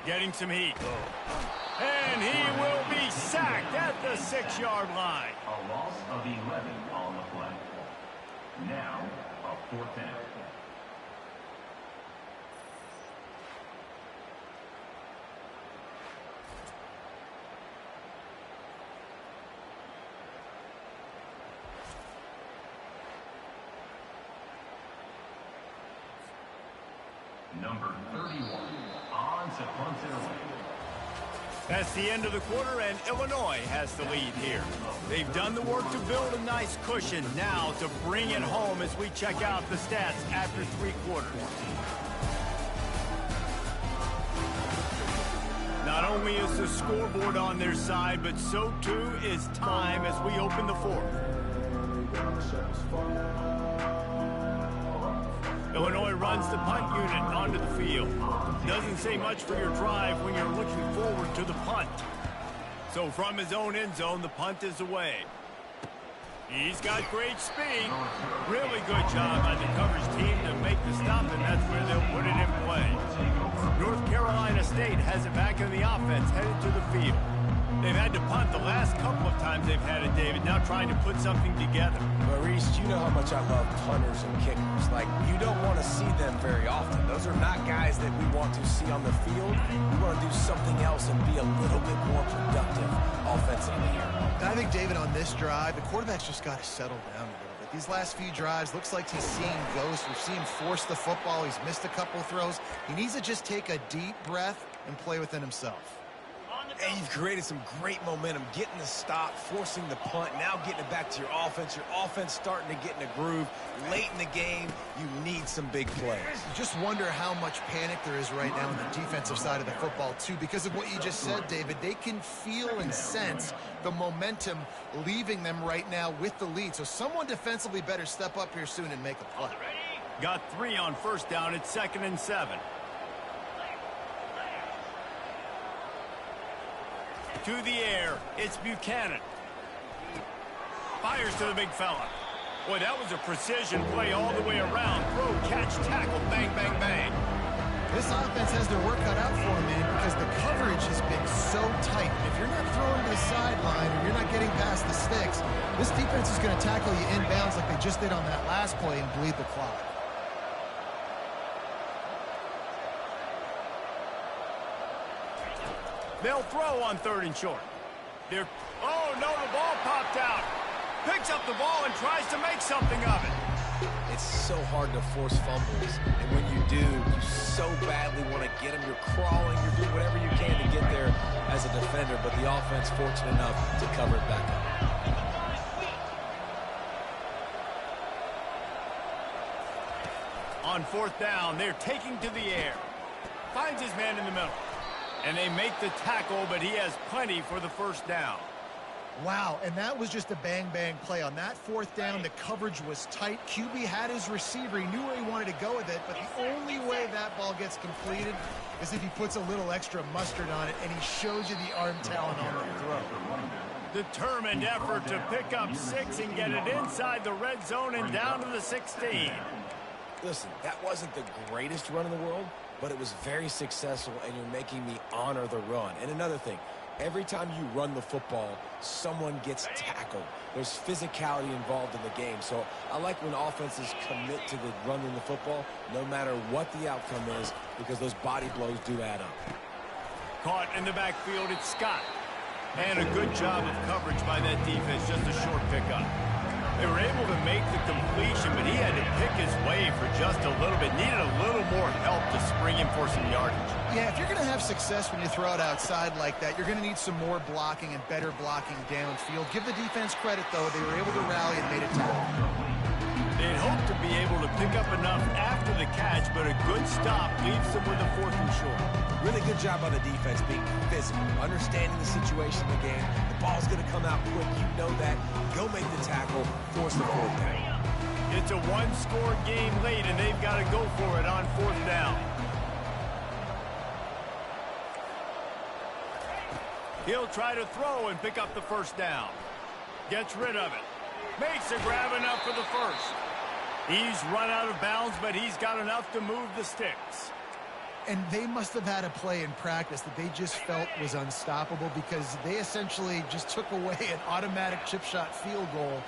Speaker 1: Getting some heat. And he will be sacked at the 6-yard line.
Speaker 5: A loss of 11 on the play. Now, a 4th down. Number 31, on to punt it away.
Speaker 1: That's the end of the quarter, and Illinois has the lead here. They've done the work to build a nice cushion. Now to bring it home as we check out the stats after 3 quarters. Not only is the scoreboard on their side, but so too is time as we open the 4th. Illinois runs the punt unit onto the field. Doesn't say much for your drive when you're looking forward to the punt. So from his own end zone, the punt is away. He's got great speed. Really good job by the coverage team to make the stop, and that's where they'll put it in play. North Carolina State has it back in the offense, headed to the field. They've had to punt the last couple of times they've had it, David, now trying to put something together.
Speaker 2: Maurice, you know how much I love punters and kickers. Like, you don't want to see them very often. Those are not guys that we want to see on the field. We want to do something else and be a little bit more productive offensively here.
Speaker 3: I think, David, on this drive, the quarterback's just got to settle down a little bit. These last few drives, looks like he's seeing ghosts. We've seen him force the football. He's missed a couple of throws. He needs to just take a deep breath and play within himself.
Speaker 2: And you've created some great momentum, getting the stop, forcing the punt, now getting it back to your offense. Your offense starting to get in a groove. Late in the game, you need some big plays.
Speaker 3: Just wonder how much panic there is right now on the defensive side of the football, too. Because of what you just said, David, they can feel and sense the momentum leaving them right now with the lead. So someone defensively better step up here soon and make a play.
Speaker 1: Got 3 on first down. It's 2nd and 7. To the air. It's Buchanan. Fires to the big fella. Boy, that was a precision play all the way around. Throw, catch, tackle, bang, bang, bang.
Speaker 3: This offense has their work cut out for them, man, because the coverage has been so tight. If you're not throwing to the sideline or you're not getting past the sticks, this defense is going to tackle you inbounds like they just did on that last play and bleed the clock.
Speaker 1: They'll throw on 3rd and short. Oh, no, the ball popped out. Picks up the ball and tries to make something of it.
Speaker 2: It's so hard to force fumbles, and when you do, you so badly want to get them. You're crawling, you're doing whatever you can to get there as a defender, but the offense fortunate enough to cover it back up.
Speaker 1: On 4th down, they're taking to the air. Finds his man in the middle. And they make the tackle, but he has plenty for the 1st down.
Speaker 3: Wow, and that was just a bang-bang play. On that 4th down, the coverage was tight. QB had his receiver. He knew where he wanted to go with it, but the only way that ball gets completed is if he puts a little extra mustard on it, and he shows you the arm talent on the throw.
Speaker 1: Determined effort to pick up 6 and get it inside the red zone and down to the 16.
Speaker 2: Listen, that wasn't the greatest run in the world, but it was very successful, and you're making me honor the run. And another thing, every time you run the football, someone gets tackled. There's physicality involved in the game. So I like when offenses commit to the running the football, no matter what the outcome is, because those body blows do add up.
Speaker 1: Caught in the backfield, it's Scott. And a good job of coverage by that defense, just a short pickup. They were able to make the completion, but he had to pick his way for just a little bit. Needed a little more help to spring him for some yardage.
Speaker 3: Yeah, if you're going to have success when you throw it outside like that, you're going to need some more blocking and better blocking downfield. Give the defense credit, though. They were able to rally and made a tackle.
Speaker 1: They'd hope to be able to pick up enough after the catch, but a good stop leaves them with a 4th and short.
Speaker 2: Really good job on the defense being physical, understanding the situation in the game. The ball's going to come out quick. You know that. Go make the tackle, force the 4th down.
Speaker 1: It's a 1-score game late, and they've got to go for it on 4th down. He'll try to throw and pick up the 1st down. Gets rid of it. Makes a grab enough for the 1st. He's run out of bounds, but he's got enough to move the sticks.
Speaker 3: And they must have had a play in practice that they just felt was unstoppable, because they essentially just took away an automatic chip shot field goal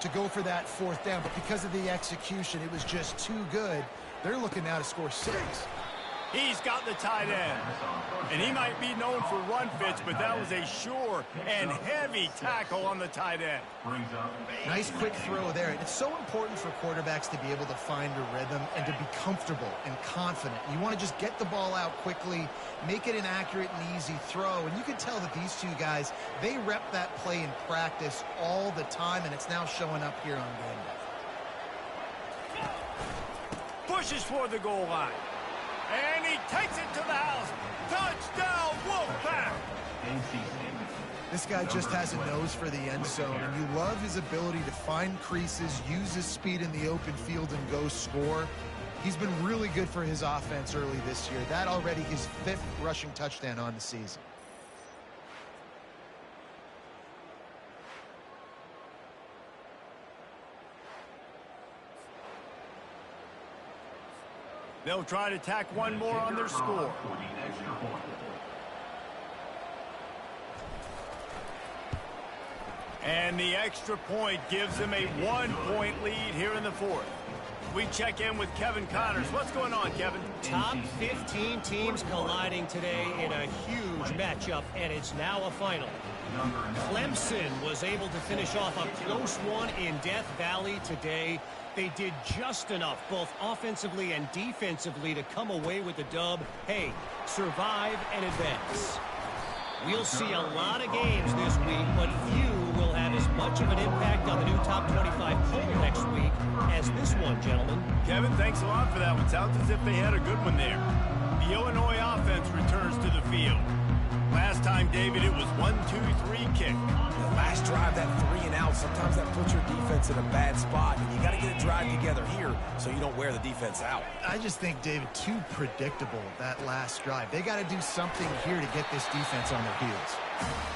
Speaker 3: to go for that 4th down. But because of the execution, it was just too good. They're looking now to score 6.
Speaker 1: He's got the tight end. And he might be known for run fits, but that was a sure and heavy tackle on the tight end.
Speaker 3: Nice quick throw there. And it's so important for quarterbacks to be able to find a rhythm and to be comfortable and confident. You want to just get the ball out quickly, make it an accurate and easy throw. And you can tell that these two guys, they rep that play in practice all the time, and it's now showing up here on game day.
Speaker 1: Pushes for the goal line. And he takes it to the house. Touchdown, Wolfpack!
Speaker 3: This guy just has a nose for the end zone, and you love his ability to find creases, use his speed in the open field, and go score. He's been really good for his offense early this year. That already his 5th rushing touchdown on the season.
Speaker 1: They'll try to tack one more on their score. And the extra point gives them a 1-point lead here in the 4th. We check in with Kevin Connors. What's going on, Kevin?
Speaker 6: Top 15 teams colliding today in a huge matchup, and it's now a final. Clemson was able to finish off a close one in Death Valley today. They did just enough, both offensively and defensively, to come away with the dub. Hey, survive and advance. We'll see a lot of games this week, but few will have as much of an impact on the new top 25 poll next week as this one, gentlemen.
Speaker 1: Kevin, thanks a lot for that one. Sounds as if they had a good one there. The Illinois offense returns to the field. Last time, David, it was 1-2-3 kick.
Speaker 2: The last drive, that 3 and out, sometimes that puts your defense in a bad spot, and you got to get a drive together here so you don't wear the defense out.
Speaker 3: I just think, David, too predictable, that last drive. They got to do something here to get this defense on their heels.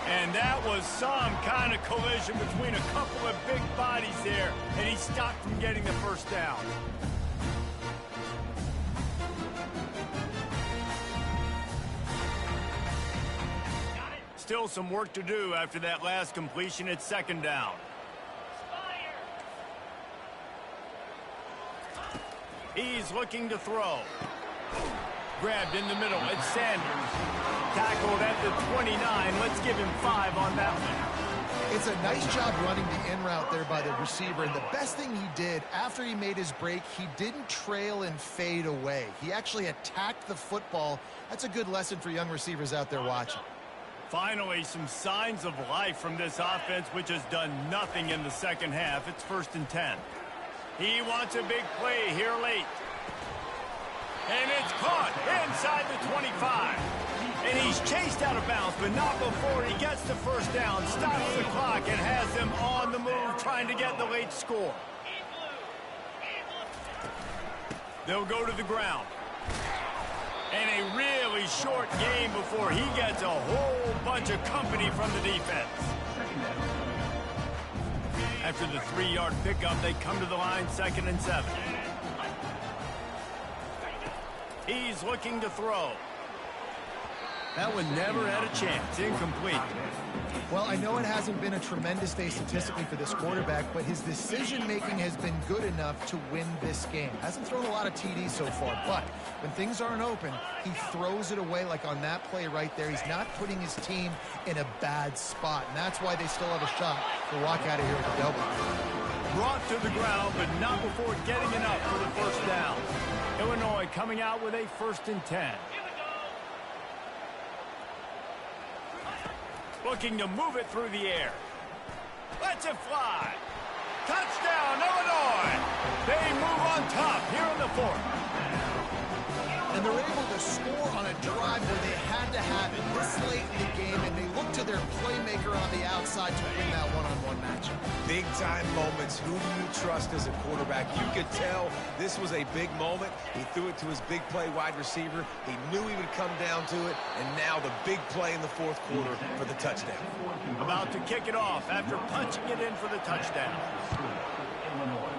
Speaker 1: And that was some kind of collision between a couple of big bodies there, and he stopped from getting the first down. Still some work to do after that last completion at second down. He's looking to throw. Grabbed in the middle. It's Sanders. Tackled at the 29. Let's give him 5 on that one.
Speaker 3: It's a nice job running the in route there by the receiver, and the best thing he did after he made his break, he didn't trail and fade away. He actually attacked the football. That's a good lesson for young receivers out there watching.
Speaker 1: Finally, some signs of life from this offense, which has done nothing in the second half. It's 1st and 10. He wants a big play here late. And it's caught inside the 25. And he's chased out of bounds, but not before he gets the first down, stops the clock, and has them on the move trying to get the late score. They'll go to the ground. And a really short game before he gets a whole bunch of company from the defense. After the 3-yard pickup, they come to the line 2nd and 7. He's looking to throw. That one never had a chance. Incomplete.
Speaker 3: Well, I know it hasn't been a tremendous day statistically for this quarterback, but his decision-making has been good enough to win this game. Hasn't thrown a lot of TDs so far, but when things aren't open, he throws it away like on that play right there. He's not putting his team in a bad spot, and that's why they still have a shot to walk out of here with a W.
Speaker 1: Brought to the ground, but not before getting enough for the first down. Illinois coming out with a 1st and 10. Looking to move it through the air. Lets it fly. Touchdown, Illinois. They move on top here in the 4th.
Speaker 3: And they're able to score on a drive where they had to have it this late in the game, and they look to their playmaker on the outside to win that one-on-one matchup.
Speaker 2: Big-time moments. Who do you trust as a quarterback? You could tell this was a big moment. He threw it to his big play wide receiver. He knew he would come down to it, and now the big play in the 4th quarter for the touchdown.
Speaker 1: About to kick it off after punching it in for the touchdown.
Speaker 5: Illinois,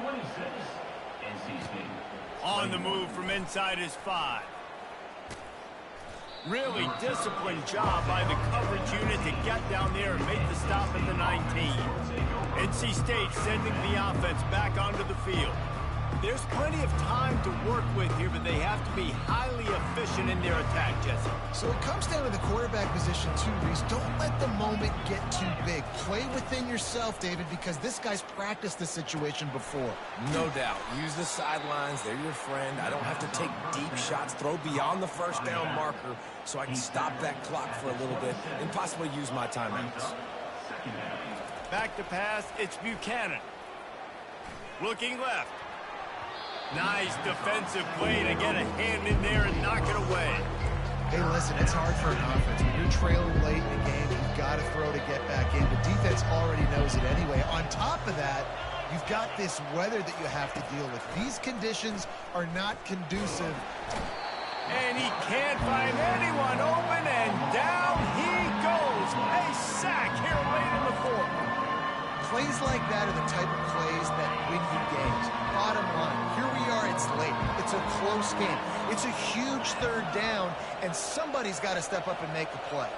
Speaker 5: 26, NC State.
Speaker 1: On the move from inside his 5. Really disciplined job by the coverage unit to get down there and make the stop at the 19. NC State sending the offense back onto the field. There's plenty of time to work with here, but they have to be highly efficient in their attack, Jesse.
Speaker 3: So it comes down to the quarterback position too, Reese. Don't let the moment get too big. Play within yourself, David, because this guy's practiced the situation before.
Speaker 2: No doubt. Use the sidelines. They're your friend. I don't have to take deep shots, throw beyond the first down marker so I can stop that clock for a little bit and possibly use my timeouts.
Speaker 1: Back to pass, it's Buchanan. Looking left. Nice defensive play to get a hand in there and knock it away.
Speaker 3: Hey, listen, it's hard for an offense. When you're trailing late in the game, you've got to throw to get back in. The defense already knows it anyway. On top of that, you've got this weather that you have to deal with. These conditions are not conducive.
Speaker 1: And he can't find anyone open, and down he goes. A sack here late in the 4th.
Speaker 3: Plays like that are the type of plays that win you games. Bottom line, here we are, it's late. It's a close game. It's a huge 3rd down, and somebody's got to step up and make the play.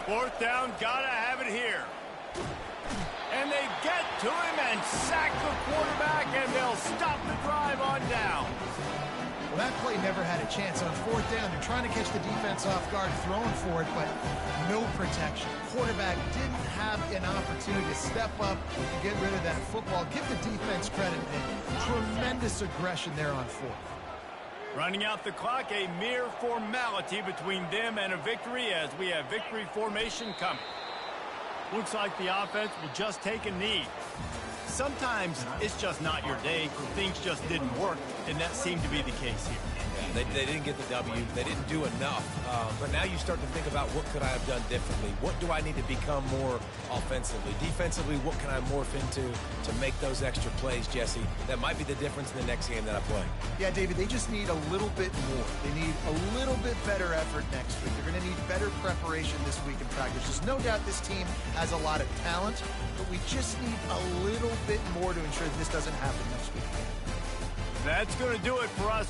Speaker 1: Fourth down, gotta have it here. And they get to him and sack the quarterback, and they'll stop the drive on down.
Speaker 3: Well, that play never had a chance. On 4th down, they're trying to catch the defense off guard, throwing for it, but no protection. Quarterback didn't have an opportunity to step up and get rid of that football. Give the defense credit, man. Tremendous aggression there on 4th.
Speaker 1: Running out the clock, a mere formality between them and a victory as we have victory formation coming. Looks like the offense will just take a knee. Sometimes it's just not your day. Things just didn't work, and that seemed to be the case here.
Speaker 2: Yeah, they didn't get the W. They didn't do enough. But now you start to think about what could I have done differently? What do I need to become more offensively? Defensively, what can I morph into to make those extra plays, Jesse? That might be the difference in the next game that I play.
Speaker 3: Yeah, David, they just need a little bit more. They need a little bit better effort next week. They're going to need better preparation this week in practice. There's no doubt this team has a lot of talent, but we just need a little bit more to ensure that this doesn't happen next week.
Speaker 1: That's going to do it for us.